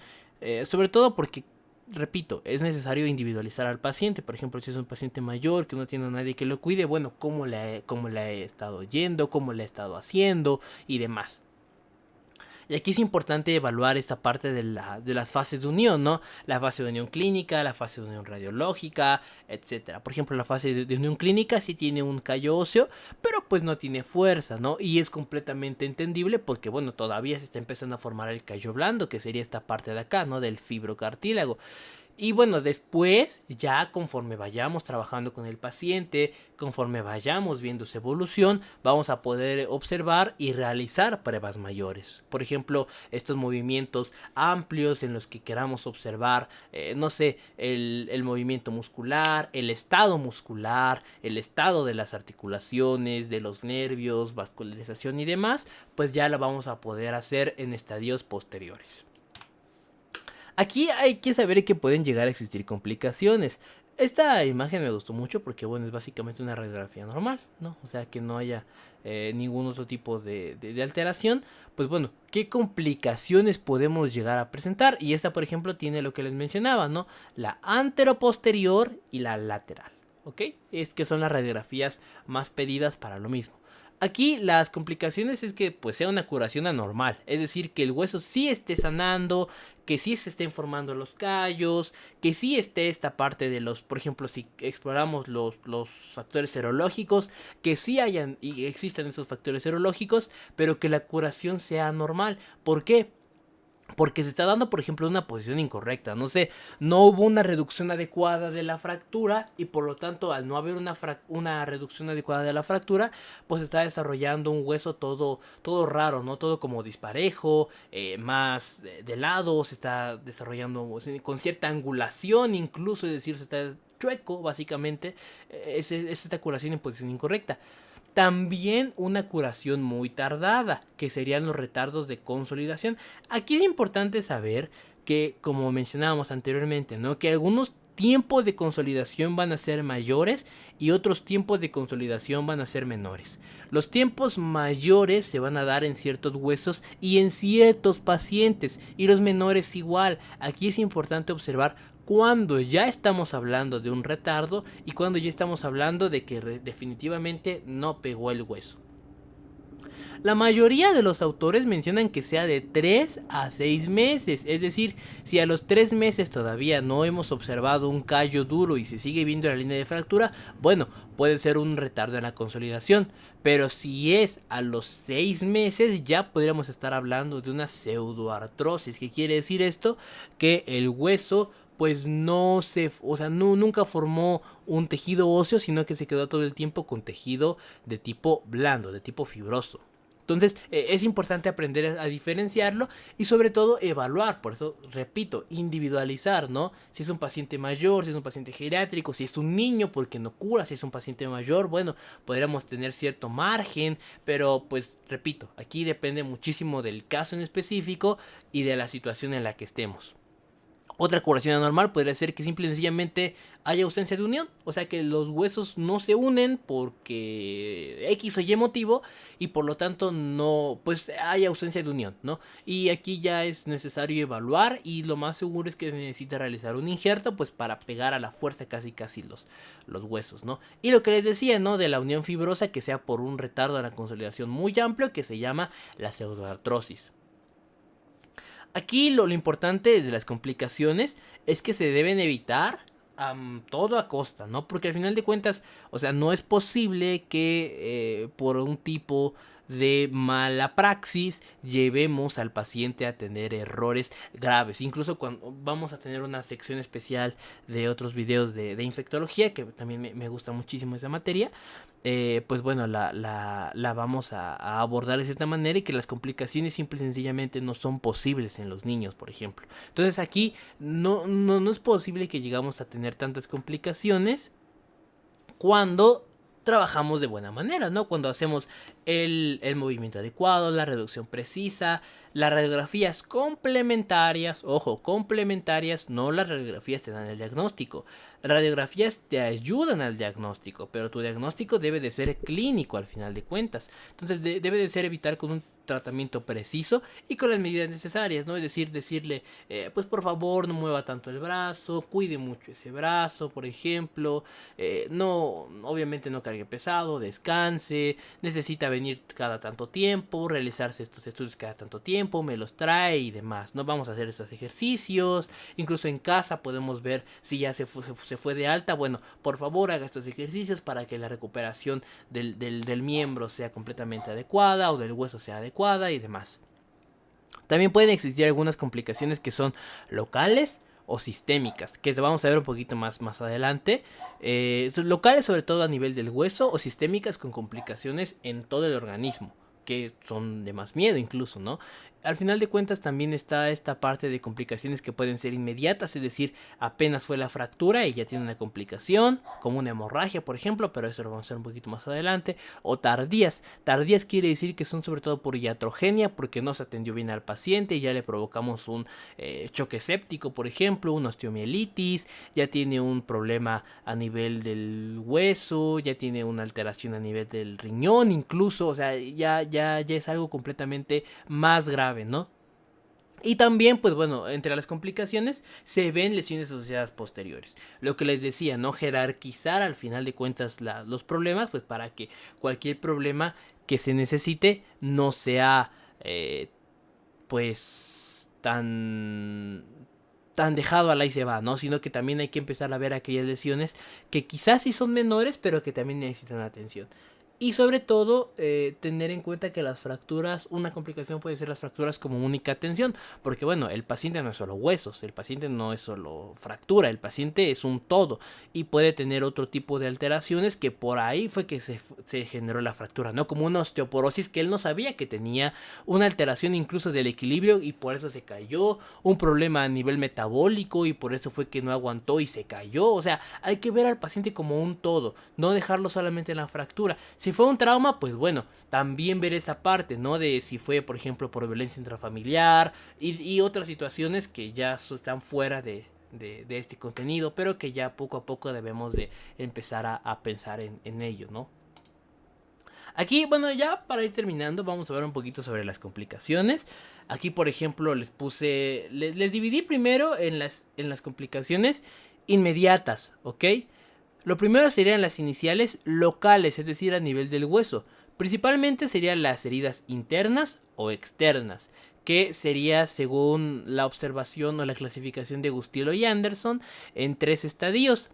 Speaker 1: Sobre todo porque repito, es necesario individualizar al paciente. Por ejemplo, si es un paciente mayor que no tiene a nadie que lo cuide, bueno, cómo le ha estado yendo, cómo le ha estado haciendo y demás. Y aquí es importante evaluar esta parte de las fases de unión, ¿no? La fase de unión clínica, la fase de unión radiológica, etcétera. Por ejemplo, la fase de unión clínica sí tiene un callo óseo, pero pues no tiene fuerza, ¿no? Y es completamente entendible porque, bueno, todavía se está empezando a formar el callo blando, que sería esta parte de acá, ¿no? Del fibrocartílago. Y bueno, después, ya conforme vayamos trabajando con el paciente, conforme vayamos viendo su evolución, vamos a poder observar y realizar pruebas mayores. Por ejemplo, estos movimientos amplios en los que queramos observar, no sé, el movimiento muscular, el estado de las articulaciones, de los nervios, vascularización y demás, pues ya lo vamos a poder hacer en estadios posteriores. Aquí hay que saber que pueden llegar a existir complicaciones. Esta imagen me gustó mucho porque, bueno, es básicamente una radiografía normal, ¿no? O sea, que no haya ningún otro tipo de alteración. Pues bueno, ¿qué complicaciones podemos llegar a presentar? Y esta, por ejemplo, tiene lo que les mencionaba, ¿no? La anteroposterior y la lateral, ¿ok? Es que son las radiografías más pedidas para lo mismo. Aquí las complicaciones es que pues sea una curación anormal, es decir, que el hueso sí esté sanando, que sí se estén formando los callos, que sí esté esta parte de los, por ejemplo, si exploramos los factores serológicos, que sí hayan y existan esos factores serológicos, pero que la curación sea normal. ¿Por qué? Porque se está dando, por ejemplo, una posición incorrecta. No sé, no hubo una reducción adecuada de la fractura y por lo tanto, al no haber una reducción adecuada de la fractura, pues se está desarrollando un hueso todo raro, ¿no? Todo como disparejo, más de lado, se está desarrollando con cierta angulación incluso, es decir, se está chueco, básicamente. Es esta curación en posición incorrecta. También una curación muy tardada, que serían los retardos de consolidación. Aquí es importante saber que, como mencionábamos anteriormente, ¿no? Que algunos tiempos de consolidación van a ser mayores y otros tiempos de consolidación van a ser menores. Los tiempos mayores se van a dar en ciertos huesos y en ciertos pacientes, y los menores igual. Aquí es importante observar cuando ya estamos hablando de un retardo y cuando ya estamos hablando de que definitivamente no pegó el hueso. La mayoría de los autores mencionan que sea de 3 a 6 meses, es decir, si a los 3 meses todavía no hemos observado un callo duro y se sigue viendo la línea de fractura, bueno, puede ser un retardo en la consolidación, pero si es a los 6 meses ya podríamos estar hablando de una pseudoartrosis. ¿Qué quiere decir esto? Que el hueso pues nunca formó un tejido óseo, sino que se quedó todo el tiempo con tejido de tipo blando, de tipo fibroso. Entonces es importante aprender a diferenciarlo y sobre todo evaluar, por eso repito, individualizar, ¿no? Si es un paciente mayor, si es un paciente geriátrico, si es un niño porque no cura, si es un paciente mayor, bueno, podríamos tener cierto margen, pero pues repito, aquí depende muchísimo del caso en específico y de la situación en la que estemos. Otra curación anormal podría ser que simple y sencillamente haya ausencia de unión, o sea que los huesos no se unen porque X o Y motivo y por lo tanto no, pues hay ausencia de unión, ¿no? Y aquí ya es necesario evaluar y lo más seguro es que necesita realizar un injerto pues para pegar a la fuerza casi los huesos, ¿no? Y lo que les decía, ¿no? De la unión fibrosa que sea por un retardo de la consolidación muy amplio que se llama la pseudoartrosis. Aquí lo importante de las complicaciones es que se deben evitar todo a costa, ¿no? Porque al final de cuentas, o sea, no es posible que por un tipo de mala praxis llevemos al paciente a tener errores graves. Incluso cuando vamos a tener una sección especial de otros videos de infectología, que también me gusta muchísimo esa materia, pues bueno, la vamos a abordar de cierta manera y que las complicaciones simple y sencillamente no son posibles en los niños, por ejemplo. Entonces aquí no es posible que llegamos a tener tantas complicaciones cuando trabajamos de buena manera, ¿no? Cuando hacemos el movimiento adecuado, la reducción precisa, las radiografías complementarias, ojo, complementarias, no las radiografías te dan el diagnóstico. Radiografías te ayudan al diagnóstico, pero tu diagnóstico debe de ser clínico al final de cuentas. Entonces debe de ser evitar con un tratamiento preciso y con las medidas necesarias, ¿no? Es decir, decirle, pues por favor no mueva tanto el brazo, cuide mucho ese brazo, por ejemplo, no, obviamente no cargue pesado, descanse, necesita venir cada tanto tiempo, realizarse estos estudios cada tanto tiempo, me los trae y demás, ¿no? Vamos a hacer estos ejercicios, incluso en casa podemos ver si ya se fue de alta, bueno, por favor haga estos ejercicios para que la recuperación del miembro sea completamente adecuada o del hueso sea adecuada y demás. También pueden existir algunas complicaciones que son locales o sistémicas, que vamos a ver un poquito más adelante. Locales sobre todo a nivel del hueso o sistémicas con complicaciones en todo el organismo, que son de más miedo incluso, ¿no? Al final de cuentas también está esta parte de complicaciones que pueden ser inmediatas, es decir, apenas fue la fractura y ya tiene una complicación, como una hemorragia, por ejemplo, pero eso lo vamos a ver un poquito más adelante, o tardías. Tardías quiere decir que son sobre todo por iatrogenia, porque no se atendió bien al paciente y ya le provocamos un choque séptico, por ejemplo, una osteomielitis, ya tiene un problema a nivel del hueso, ya tiene una alteración a nivel del riñón incluso, o sea, ya es algo completamente más grave, ¿no? Y también, pues bueno, entre las complicaciones se ven lesiones asociadas posteriores. Lo que les decía, ¿no? Jerarquizar al final de cuentas los problemas, pues para que cualquier problema que se necesite no sea, pues, tan dejado al ahí se va, ¿no? Sino que también hay que empezar a ver aquellas lesiones que quizás sí son menores, pero que también necesitan atención. Y sobre todo, tener en cuenta que las fracturas, una complicación puede ser las fracturas como única tensión, porque bueno, el paciente no es solo huesos, el paciente no es solo fractura, el paciente es un todo y puede tener otro tipo de alteraciones que por ahí fue que se generó la fractura, ¿no? Como una osteoporosis que él no sabía que tenía, una alteración incluso del equilibrio y por eso se cayó, un problema a nivel metabólico y por eso fue que no aguantó y se cayó, o sea, hay que ver al paciente como un todo, no dejarlo solamente en la fractura. Si fue un trauma, pues bueno, también ver esta parte, ¿no? De si fue, por ejemplo, por violencia intrafamiliar y otras situaciones que ya están fuera de este contenido, pero que ya poco a poco debemos de empezar a pensar en ello, ¿no? Aquí, bueno, ya para ir terminando, vamos a ver un poquito sobre las complicaciones. Aquí, por ejemplo, les dividí primero en las complicaciones inmediatas, ¿ok? Lo primero serían las iniciales locales, es decir, a nivel del hueso. Principalmente serían las heridas internas o externas, que sería según la observación o la clasificación de Gustielo y Anderson en 3 estadios.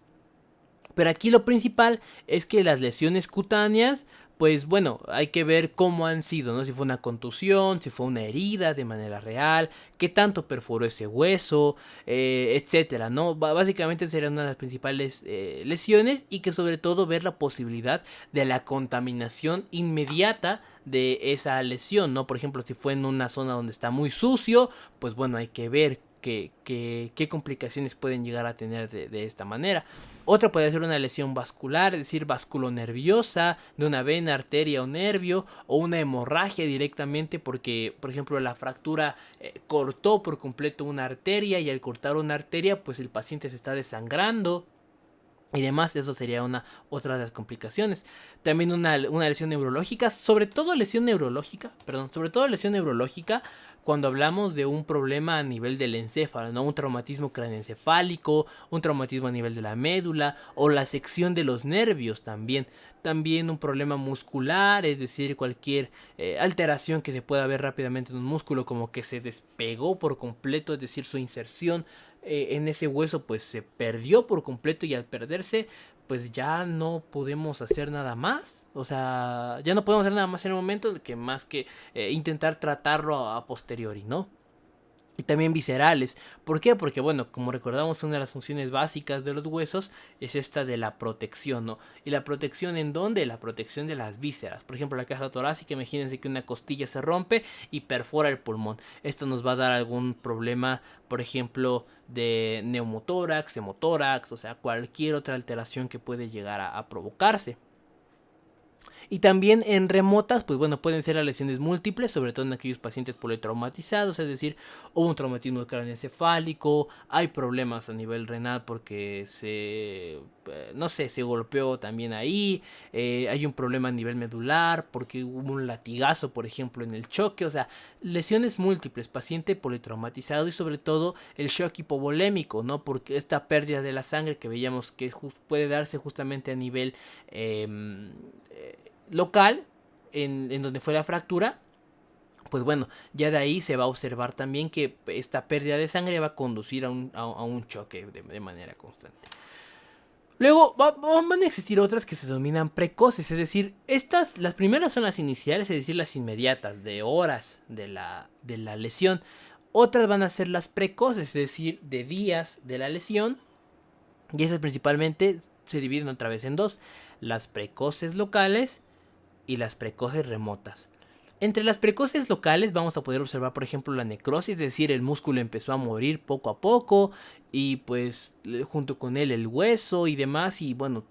Speaker 1: Pero aquí lo principal es que las lesiones cutáneas pues bueno, hay que ver cómo han sido, ¿no? Si fue una contusión, si fue una herida de manera real, qué tanto perforó ese hueso, etcétera, ¿no? Básicamente sería una de las principales lesiones, y que sobre todo ver la posibilidad de la contaminación inmediata de esa lesión, ¿no? Por ejemplo, si fue en una zona donde está muy sucio, pues bueno, hay que ver qué complicaciones pueden llegar a tener de esta manera. Otra puede ser una lesión vascular, es decir, vasculonerviosa, de una vena, arteria o nervio, o una hemorragia directamente porque, por ejemplo, la fractura cortó por completo una arteria, y al cortar una arteria, pues el paciente se está desangrando y demás. Eso sería otra de las complicaciones. También una lesión neurológica, sobre todo lesión neurológica cuando hablamos de un problema a nivel del encéfalo, ¿no? Un traumatismo craneoencefálico, un traumatismo a nivel de la médula, o la sección de los nervios también. También un problema muscular, es decir, cualquier alteración que se pueda ver rápidamente en un músculo, como que se despegó por completo, es decir, su inserción en ese hueso pues se perdió por completo, y al perderse pues ya no podemos hacer nada más. O sea, ya no podemos hacer nada más en el momento, que más que intentar tratarlo a posteriori, ¿no? Y también viscerales. ¿Por qué? Porque bueno, como recordamos, una de las funciones básicas de los huesos es esta de la protección, ¿no? ¿Y la protección en dónde? La protección de las vísceras. Por ejemplo, la caja torácica, imagínense que una costilla se rompe y perfora el pulmón. Esto nos va a dar algún problema, por ejemplo, de neumotórax, hemotórax, o sea, cualquier otra alteración que puede llegar a provocarse. Y también en remotas, pues bueno, pueden ser las lesiones múltiples, sobre todo en aquellos pacientes politraumatizados, es decir, hubo un traumatismo craneoencefálico, hay problemas a nivel renal porque no sé, se golpeó también ahí, hay un problema a nivel medular porque hubo un latigazo, por ejemplo, en el choque. O sea, lesiones múltiples, paciente politraumatizado, y sobre todo el shock hipovolémico, ¿no? Porque esta pérdida de la sangre que veíamos que puede darse justamente a nivel em, local, en donde fue la fractura, pues bueno, ya de ahí se va a observar también que esta pérdida de sangre va a conducir a un choque de manera constante. Luego van a existir otras que se denominan precoces, es decir, las primeras son las iniciales, es decir, las inmediatas, de horas de la lesión. Otras van a ser las precoces, es decir, de días de la lesión. Y esas principalmente se dividen otra vez en dos: las precoces locales y las precoces remotas. Entre las precoces locales vamos a poder observar, por ejemplo, la necrosis, es decir, el músculo empezó a morir poco a poco, y pues junto con él el hueso y demás, y bueno,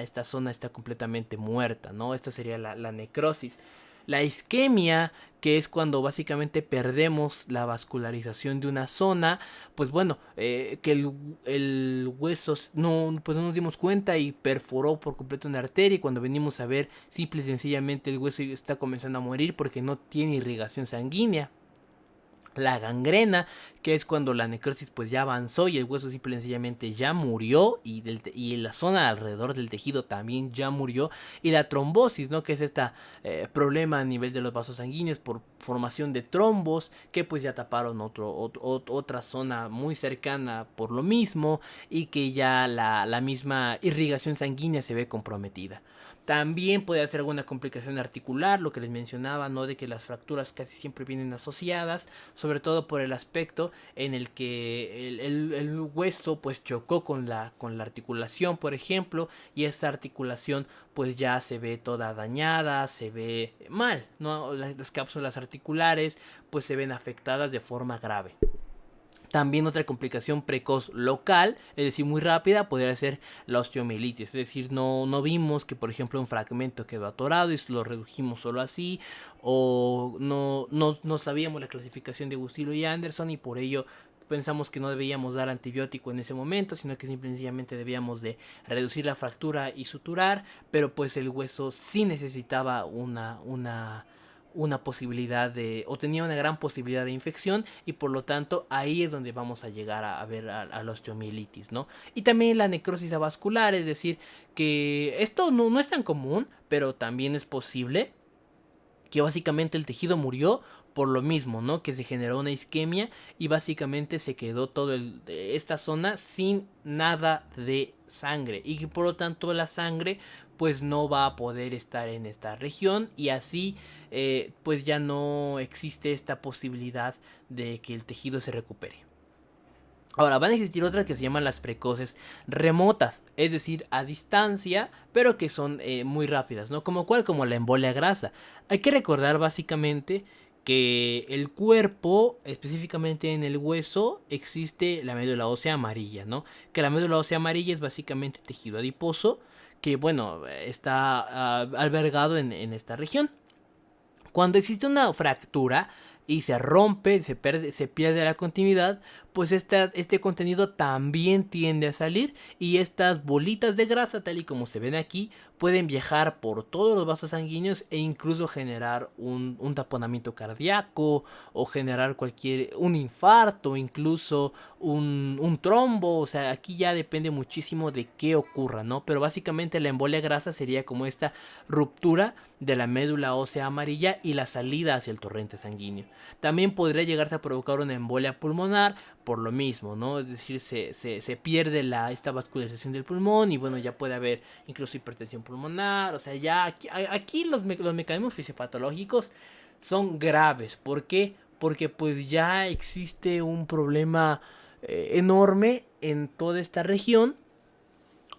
Speaker 1: esta zona está completamente muerta, ¿no? Esta sería la necrosis. La isquemia, que es cuando básicamente perdemos la vascularización de una zona, pues bueno, que el hueso pues no nos dimos cuenta y perforó por completo una arteria, y cuando venimos a ver, simple y sencillamente el hueso está comenzando a morir porque no tiene irrigación sanguínea. La gangrena, que es cuando la necrosis pues ya avanzó y el hueso simple y sencillamente ya murió, y la zona alrededor del tejido también ya murió. Y la trombosis, ¿no? Que es este problema a nivel de los vasos sanguíneos por formación de trombos, que pues ya taparon otra zona muy cercana por lo mismo, y que ya la misma irrigación sanguínea se ve comprometida. También puede hacer alguna complicación articular, lo que les mencionaba, ¿no? De que las fracturas casi siempre vienen asociadas, sobre todo por el aspecto en el que el hueso pues chocó con la articulación, por ejemplo, y esa articulación pues ya se ve toda dañada, se ve mal, ¿no? Las cápsulas articulares pues se ven afectadas de forma grave. También otra complicación precoz local, es decir, muy rápida, podría ser la osteomielitis. Es decir, no vimos que, por ejemplo, un fragmento quedó atorado y lo redujimos solo así, o no sabíamos la clasificación de Gustilo y Anderson, y por ello pensamos que no debíamos dar antibiótico en ese momento, sino que simplemente debíamos de reducir la fractura y suturar, pero pues el hueso sí necesitaba una posibilidad o tenía una gran posibilidad de infección, y por lo tanto ahí es donde vamos a llegar a ver a la osteomielitis, ¿no? Y también la necrosis avascular, es decir, que esto no es tan común, pero también es posible que básicamente el tejido murió por lo mismo, ¿no? Que se generó una isquemia y básicamente se quedó esta zona sin nada de sangre, y que por lo tanto la sangre pues no va a poder estar en esta región y así pues ya no existe esta posibilidad de que el tejido se recupere. Ahora, van a existir otras que se llaman las precoces remotas, es decir, a distancia, pero que son muy rápidas, ¿no? Como cual, como la embolia grasa. Hay que recordar básicamente que el cuerpo, específicamente en el hueso, existe la médula ósea amarilla, ¿no? Que la médula ósea amarilla es básicamente tejido adiposo, que bueno, está albergado en esta región. Cuando existe una fractura y se rompe, se pierde la continuidad, pues este contenido también tiende a salir y estas bolitas de grasa, tal y como se ven aquí, pueden viajar por todos los vasos sanguíneos e incluso generar un taponamiento cardíaco o generar un infarto, incluso un trombo. O sea, aquí ya depende muchísimo de qué ocurra, ¿no? Pero básicamente la embolia grasa sería como esta ruptura de la médula ósea amarilla y la salida hacia el torrente sanguíneo. También podría llegarse a provocar una embolia pulmonar por lo mismo, ¿no? Es decir, se pierde esta vascularización del pulmón y bueno, ya puede haber incluso hipertensión pulmonar. O sea, ya aquí los mecanismos fisiopatológicos son graves. ¿Por qué? Porque pues ya existe un problema enorme en toda esta región,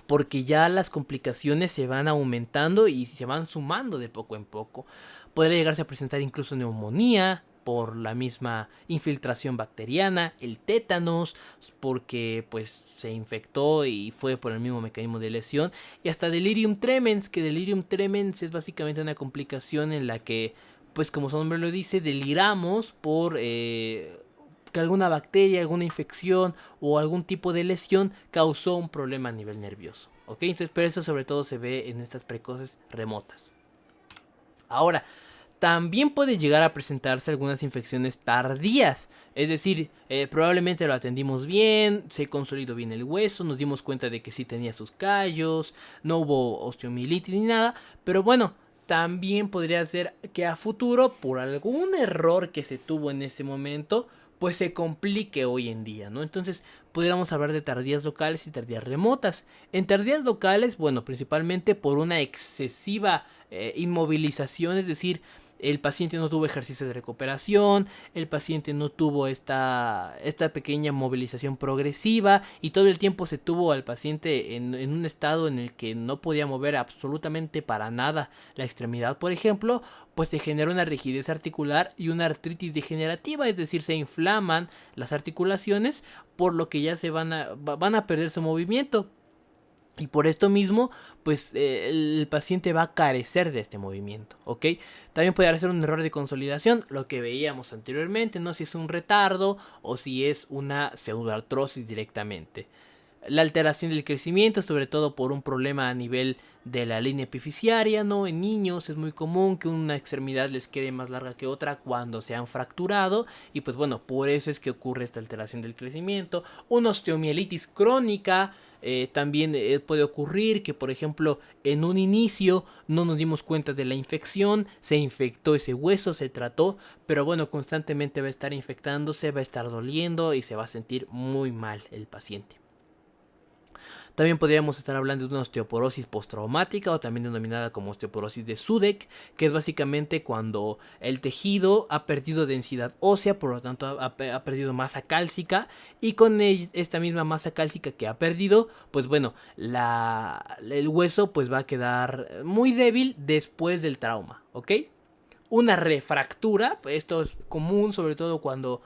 Speaker 1: porque ya las complicaciones se van aumentando y se van sumando de poco en poco. Podría llegarse a presentar incluso neumonía por la misma infiltración bacteriana, el tétanos porque pues se infectó y fue por el mismo mecanismo de lesión, y hasta delirium tremens, que delirium tremens es básicamente una complicación en la que pues como su nombre lo dice, deliramos por que alguna bacteria, alguna infección o algún tipo de lesión causó un problema a nivel nervioso. ¿Ok? Entonces, pero eso sobre todo se ve en estas precoces remotas. Ahora, también puede llegar a presentarse algunas infecciones tardías. Es decir, probablemente lo atendimos bien, se consolidó bien el hueso, nos dimos cuenta de que sí tenía sus callos, no hubo osteomielitis ni nada, pero bueno, también podría ser que a futuro, por algún error que se tuvo en ese momento, pues se complique hoy en día, ¿no? Entonces, podríamos hablar de tardías locales y tardías remotas. En tardías locales, bueno, principalmente por una excesiva inmovilización, es decir, el paciente no tuvo ejercicio de recuperación, el paciente no tuvo esta pequeña movilización progresiva y todo el tiempo se tuvo al paciente en un estado en el que no podía mover absolutamente para nada la extremidad, por ejemplo, pues se genera una rigidez articular y una artritis degenerativa, es decir, se inflaman las articulaciones, por lo que ya van a perder su movimiento. Y por esto mismo, pues el paciente va a carecer de este movimiento, ¿ok? También puede ser un error de consolidación, lo que veíamos anteriormente, no si es un retardo o si es una pseudoartrosis directamente. La alteración del crecimiento, sobre todo por un problema a nivel de la línea epifisiaria, ¿no? En niños es muy común que una extremidad les quede más larga que otra cuando se han fracturado y pues bueno, por eso es que ocurre esta alteración del crecimiento. Una osteomielitis crónica también puede ocurrir que, por ejemplo, en un inicio no nos dimos cuenta de la infección, se infectó ese hueso, se trató, pero bueno, constantemente va a estar infectándose, va a estar doliendo y se va a sentir muy mal el paciente. También podríamos estar hablando de una osteoporosis postraumática o también denominada como osteoporosis de Sudeck, que es básicamente cuando el tejido ha perdido densidad ósea, por lo tanto ha perdido masa cálcica, y con esta misma masa cálcica que ha perdido, pues bueno, el hueso pues va a quedar muy débil después del trauma, ¿ok? Una refractura, esto es común sobre todo cuando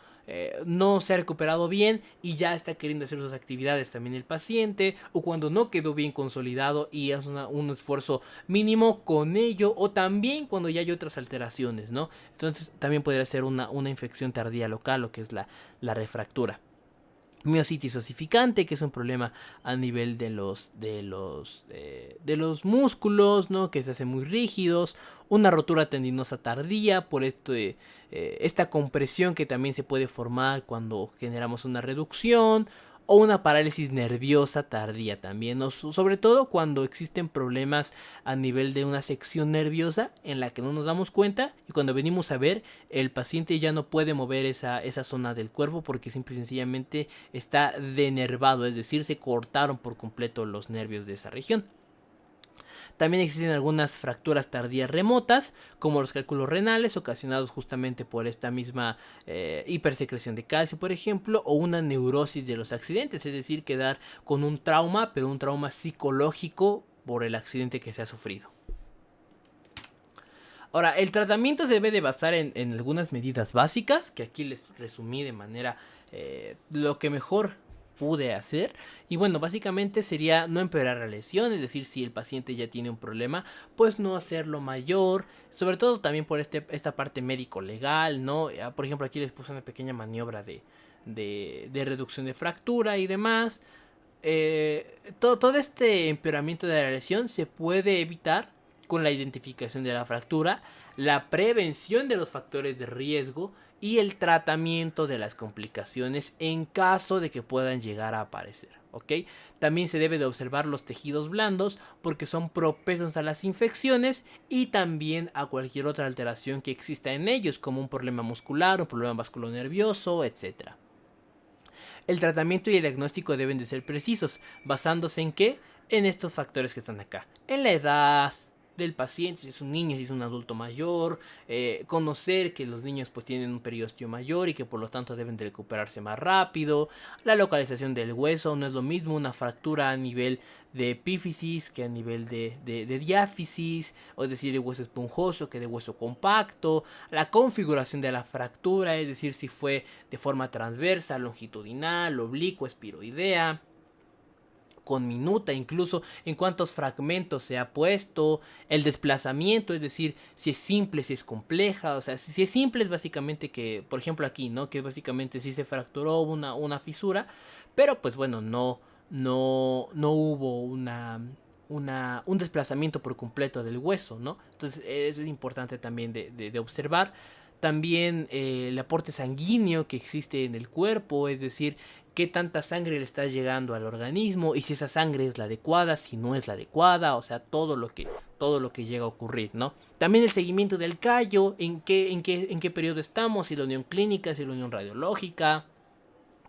Speaker 1: no se ha recuperado bien y ya está queriendo hacer sus actividades también el paciente, o cuando no quedó bien consolidado y es un esfuerzo mínimo con ello, o también cuando ya hay otras alteraciones, ¿no? Entonces también podría ser una infección tardía local, lo que es la refractura. Miositis osificante, que es un problema a nivel de los músculos, ¿no? Que se hacen muy rígidos. Una rotura tendinosa tardía por esta compresión que también se puede formar cuando generamos una reducción. O una parálisis nerviosa tardía también, ¿no? Sobre todo cuando existen problemas a nivel de una sección nerviosa en la que no nos damos cuenta, y cuando venimos a ver, el paciente ya no puede mover esa zona del cuerpo porque simple y sencillamente está denervado, es decir, se cortaron por completo los nervios de esa región. También existen algunas fracturas tardías remotas, como los cálculos renales, ocasionados justamente por esta misma hipersecreción de calcio, por ejemplo, o una neurosis de los accidentes, es decir, quedar con un trauma, pero un trauma psicológico por el accidente que se ha sufrido. Ahora, el tratamiento se debe de basar en algunas medidas básicas, que aquí les resumí de manera lo que mejor pude hacer. Y bueno, básicamente sería no empeorar la lesión, es decir, si el paciente ya tiene un problema, pues no hacerlo mayor, sobre todo también por esta parte médico-legal, ¿no? Por ejemplo, aquí les puse una pequeña maniobra de reducción de fractura y demás. Todo este empeoramiento de la lesión se puede evitar con la identificación de la fractura, la prevención de los factores de riesgo y el tratamiento de las complicaciones en caso de que puedan llegar a aparecer. ¿Ok? También se debe de observar los tejidos blandos porque son propensos a las infecciones y también a cualquier otra alteración que exista en ellos, como un problema muscular, un problema vasculonervioso, etc. El tratamiento y el diagnóstico deben de ser precisos, basándose en qué? En estos factores que están acá. En la edad del paciente, si es un niño, si es un adulto mayor, conocer que los niños pues tienen un periodo mayor y que por lo tanto deben de recuperarse más rápido, la localización del hueso, no es lo mismo una fractura a nivel de epífisis que a nivel de diáfisis, o es decir, de hueso esponjoso que de hueso compacto, la configuración de la fractura, es decir, si fue de forma transversa, longitudinal, oblicua, espiroidea, con minuta, incluso en cuántos fragmentos se ha puesto, el desplazamiento, es decir, si es simple, si es compleja, o sea, si es simple es básicamente que, por ejemplo aquí, ¿no? Que básicamente sí se fracturó una fisura, pero pues bueno, no hubo un desplazamiento por completo del hueso, ¿no? Entonces eso es importante también de observar. También el aporte sanguíneo que existe en el cuerpo, es decir, qué tanta sangre le está llegando al organismo y si esa sangre es la adecuada, si no es la adecuada, o sea, todo lo que llega a ocurrir, ¿no? También el seguimiento del callo, en qué periodo estamos, si la unión clínica, si la unión radiológica,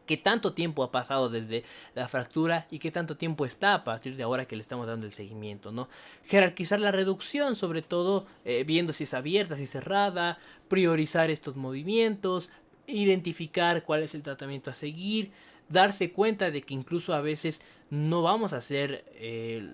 Speaker 1: qué tanto tiempo ha pasado desde la fractura y qué tanto tiempo está a partir de ahora que le estamos dando el seguimiento, ¿no? Jerarquizar la reducción, sobre todo viendo si es abierta, si es cerrada, priorizar estos movimientos, identificar cuál es el tratamiento a seguir, darse cuenta de que incluso a veces no vamos a ser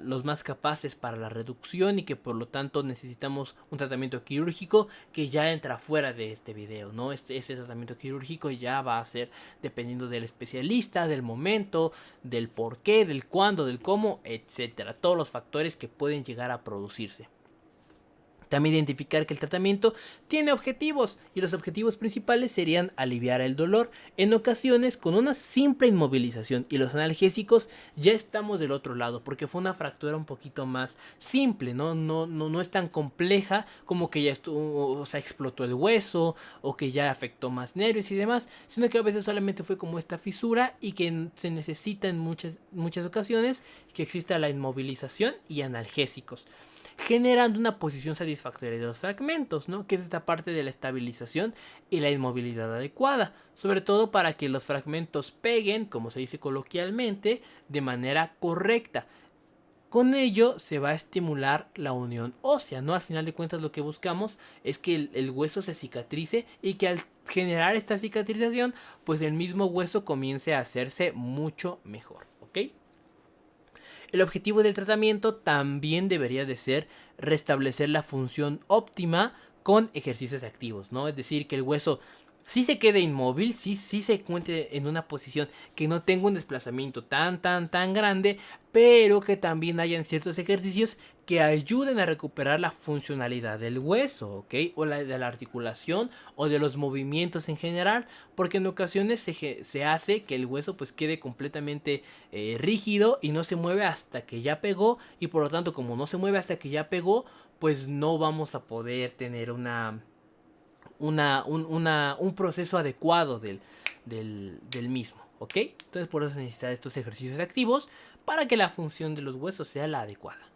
Speaker 1: los más capaces para la reducción y que por lo tanto necesitamos un tratamiento quirúrgico que ya entra fuera de este video, ¿no? Este tratamiento quirúrgico ya va a ser dependiendo del especialista, del momento, del por qué, del cuándo, del cómo, etcétera. Todos los factores que pueden llegar a producirse. También identificar que el tratamiento tiene objetivos y los objetivos principales serían aliviar el dolor. En ocasiones con una simple inmovilización y los analgésicos ya estamos del otro lado porque fue una fractura un poquito más simple, no es tan compleja como que ya estuvo, o sea, explotó el hueso o que ya afectó más nervios y demás, sino que a veces solamente fue como esta fisura y que se necesita en muchas ocasiones que exista la inmovilización y analgésicos, generando una posición satisfactoria de los fragmentos, ¿no? Que es esta parte de la estabilización y la inmovilidad adecuada, sobre todo para que los fragmentos peguen, como se dice coloquialmente, de manera correcta. Con ello se va a estimular la unión ósea, ¿no? Al final de cuentas lo que buscamos es que el hueso se cicatrice y que al generar esta cicatrización, pues el mismo hueso comience a hacerse mucho mejor, ¿ok? El objetivo del tratamiento también debería de ser restablecer la función óptima con ejercicios activos, ¿no? Es decir, que el hueso sí se quede inmóvil, sí se encuentre en una posición que no tenga un desplazamiento tan grande, pero que también hayan ciertos ejercicios que ayuden a recuperar la funcionalidad del hueso, ¿ok? O de la articulación o de los movimientos en general, porque en ocasiones se hace que el hueso pues quede completamente rígido y no se mueve hasta que ya pegó, y por lo tanto como no se mueve hasta que ya pegó, pues no vamos a poder tener un proceso adecuado del mismo, ¿ok? Entonces por eso se necesitan estos ejercicios activos para que la función de los huesos sea la adecuada.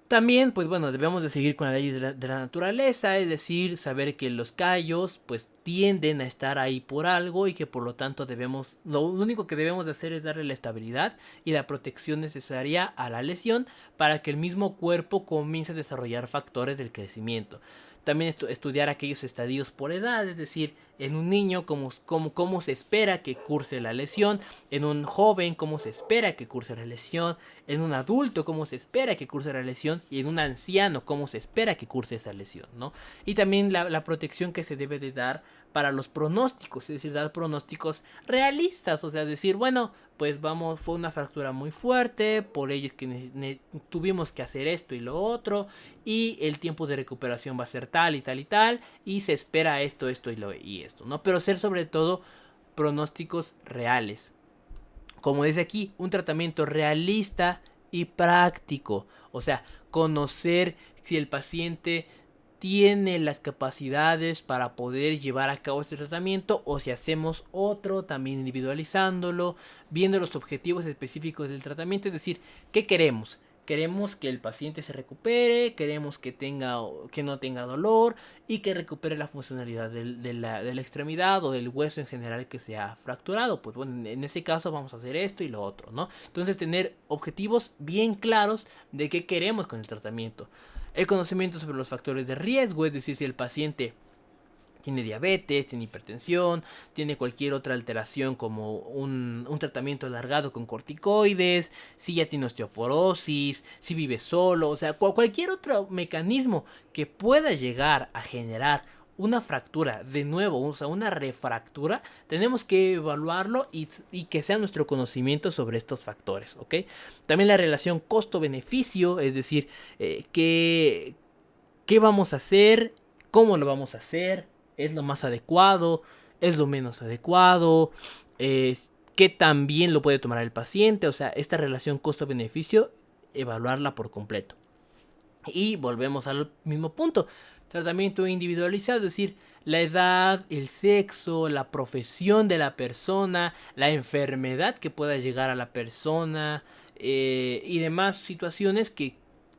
Speaker 1: También, pues bueno, debemos de seguir con las leyes de la naturaleza, es decir, saber que los callos pues tienden a estar ahí por algo y que por lo tanto lo único que debemos de hacer es darle la estabilidad y la protección necesaria a la lesión para que el mismo cuerpo comience a desarrollar factores del crecimiento. También estudiar aquellos estadios por edad, es decir, en un niño cómo se espera que curse la lesión, en un joven cómo se espera que curse la lesión, en un adulto cómo se espera que curse la lesión y en un anciano cómo se espera que curse esa lesión, ¿no? Y también la protección que se debe de dar para los pronósticos, es decir, dar pronósticos realistas, o sea, decir, bueno, pues vamos, fue una fractura muy fuerte, por ello es que tuvimos que hacer esto y lo otro, y el tiempo de recuperación va a ser tal y tal y tal, y se espera esto, esto y esto, ¿no? Pero ser sobre todo pronósticos reales. Como dice aquí, un tratamiento realista y práctico. O sea, conocer si el paciente tiene las capacidades para poder llevar a cabo este tratamiento o si hacemos otro también individualizándolo, viendo los objetivos específicos del tratamiento, es decir, ¿qué queremos? Queremos que el paciente se recupere, queremos que no tenga dolor y que recupere la funcionalidad de la extremidad o del hueso en general que se ha fracturado. Pues bueno, en ese caso vamos a hacer esto y lo otro, ¿no? Entonces tener objetivos bien claros de qué queremos con el tratamiento. El conocimiento sobre los factores de riesgo, es decir, si el paciente tiene diabetes, tiene hipertensión, tiene cualquier otra alteración como un tratamiento alargado con corticoides, si ya tiene osteoporosis, si vive solo, o sea, cualquier otro mecanismo que pueda llegar a generar una fractura, de nuevo, o sea, una refractura, tenemos que evaluarlo y que sea nuestro conocimiento sobre estos factores, ¿ok? También la relación costo-beneficio, es decir, qué vamos a hacer, cómo lo vamos a hacer, es lo más adecuado, es lo menos adecuado, qué tan bien lo puede tomar el paciente, o sea, esta relación costo-beneficio, evaluarla por completo. Y volvemos al mismo punto, tratamiento individualizado, es decir, la edad, el sexo, la profesión de la persona, la enfermedad que pueda llegar a la persona y demás situaciones que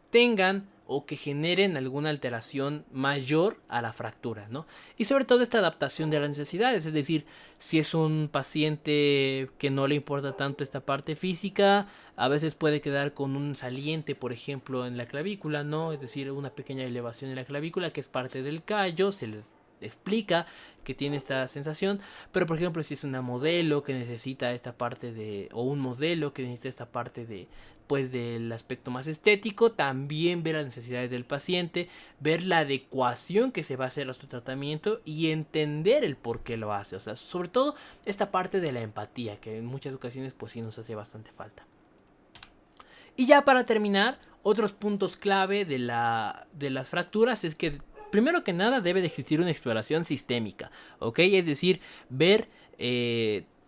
Speaker 1: tengan o que generen alguna alteración mayor a la fractura, ¿no? Y sobre todo esta adaptación de las necesidades, es decir, si es un paciente que no le importa tanto esta parte física, a veces puede quedar con un saliente, por ejemplo, en la clavícula, ¿no? Es decir, una pequeña elevación en la clavícula que es parte del callo, se les explica que tiene esta sensación, pero por ejemplo si es una modelo que necesita esta parte o un modelo que necesita esta parte pues del aspecto más estético, también ver las necesidades del paciente, ver la adecuación que se va a hacer a su tratamiento y entender el por qué lo hace, o sea, sobre todo esta parte de la empatía que en muchas ocasiones pues sí nos hace bastante falta. Y ya para terminar, otros puntos clave de las fracturas es que primero que nada debe de existir una exploración sistémica, ¿ok? Es decir, ver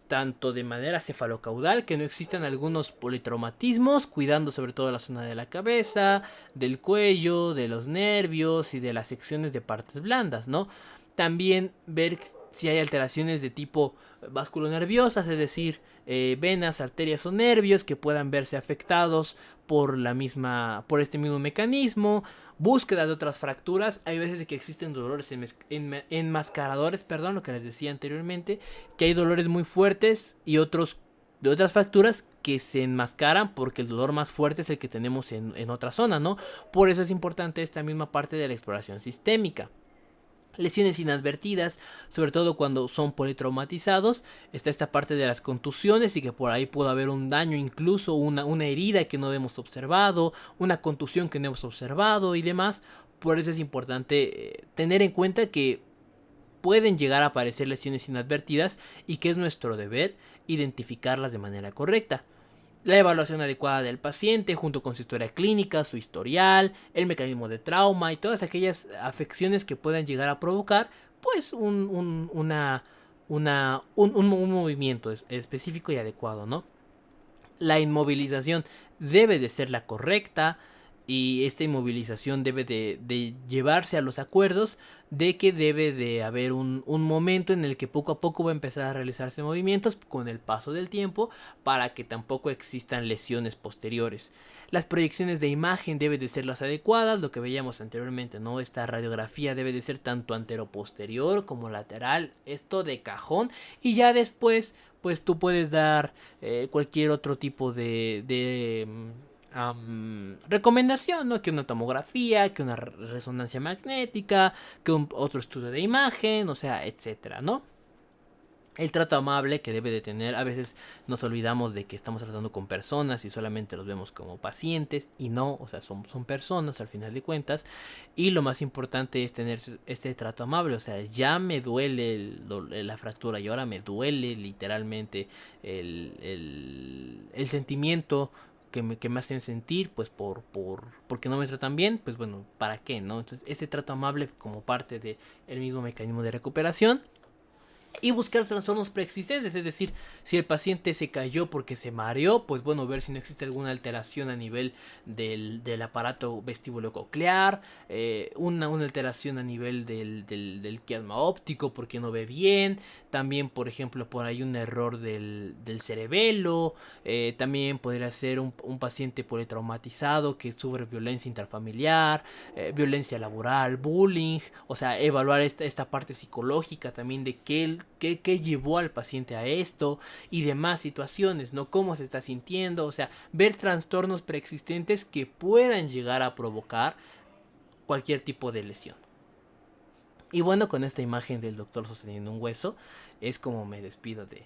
Speaker 1: tanto de manera cefalocaudal que no existan algunos politraumatismos, cuidando sobre todo la zona de la cabeza, del cuello, de los nervios y de las secciones de partes blandas, ¿no? También ver si hay alteraciones de tipo vasculonerviosas, es decir, venas, arterias o nervios que puedan verse afectados por este mismo mecanismo, búsqueda de otras fracturas. Hay veces que existen dolores enmascaradores, perdón, lo que les decía anteriormente, que hay dolores muy fuertes y otros de otras fracturas que se enmascaran porque el dolor más fuerte es el que tenemos en otra zona, ¿no? Por eso es importante esta misma parte de la exploración sistémica. Lesiones inadvertidas, sobre todo cuando son politraumatizados, está esta parte de las contusiones y que por ahí puede haber un daño, incluso una herida que no hemos observado, una contusión que no hemos observado y demás. Por eso es importante tener en cuenta que pueden llegar a aparecer lesiones inadvertidas y que es nuestro deber identificarlas de manera correcta. La evaluación adecuada del paciente junto con su historia clínica, su historial, el mecanismo de trauma y todas aquellas afecciones que puedan llegar a provocar pues un movimiento específico y adecuado, ¿no? La inmovilización debe de ser la correcta, y esta inmovilización debe de llevarse a los acuerdos de que debe de haber un momento en el que poco a poco va a empezar a realizarse movimientos con el paso del tiempo para que tampoco existan lesiones posteriores. Las proyecciones de imagen deben de ser las adecuadas, lo que veíamos anteriormente, ¿no? Esta radiografía debe de ser tanto anteroposterior como lateral, esto de cajón, y ya después pues tú puedes dar cualquier otro tipo de recomendación, ¿no? Que una tomografía, que una resonancia magnética, que otro estudio de imagen, o sea, etcétera, ¿no? El trato amable que debe de tener, a veces nos olvidamos de que estamos tratando con personas y solamente los vemos como pacientes y no, o sea, son personas al final de cuentas, y lo más importante es tener este trato amable, o sea, ya me duele la fractura y ahora me duele literalmente el sentimiento que me hacen sentir, pues porque no me tratan bien, pues bueno, ¿para qué, no? Entonces, este trato amable como parte del mismo mecanismo de recuperación y buscar trastornos preexistentes, es decir, si el paciente se cayó porque se mareó, pues bueno, ver si no existe alguna alteración a nivel del aparato vestíbulo-coclear, una alteración a nivel del quiasma óptico porque no ve bien, también por ejemplo por ahí un error del cerebelo, también podría ser un paciente politraumatizado que sufre violencia intrafamiliar, violencia laboral, bullying, o sea, evaluar esta parte psicológica también de qué llevó al paciente a esto y demás situaciones, ¿no? Cómo se está sintiendo, o sea, ver trastornos preexistentes que puedan llegar a provocar cualquier tipo de lesión. Y bueno, con esta imagen del doctor sosteniendo un hueso, es como me despido de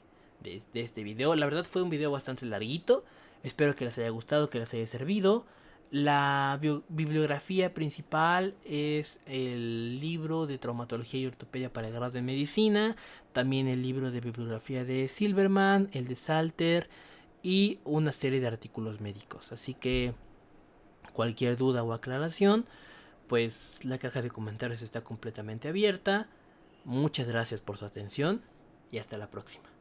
Speaker 1: este video. La verdad fue un video bastante larguito. Espero que les haya gustado, que les haya servido. La bibliografía principal es el libro de traumatología y ortopedia para el grado de medicina. También el libro de bibliografía de Silverman, el de Salter y una serie de artículos médicos. Así que cualquier duda o aclaración, pues la caja de comentarios está completamente abierta. Muchas gracias por su atención y hasta la próxima.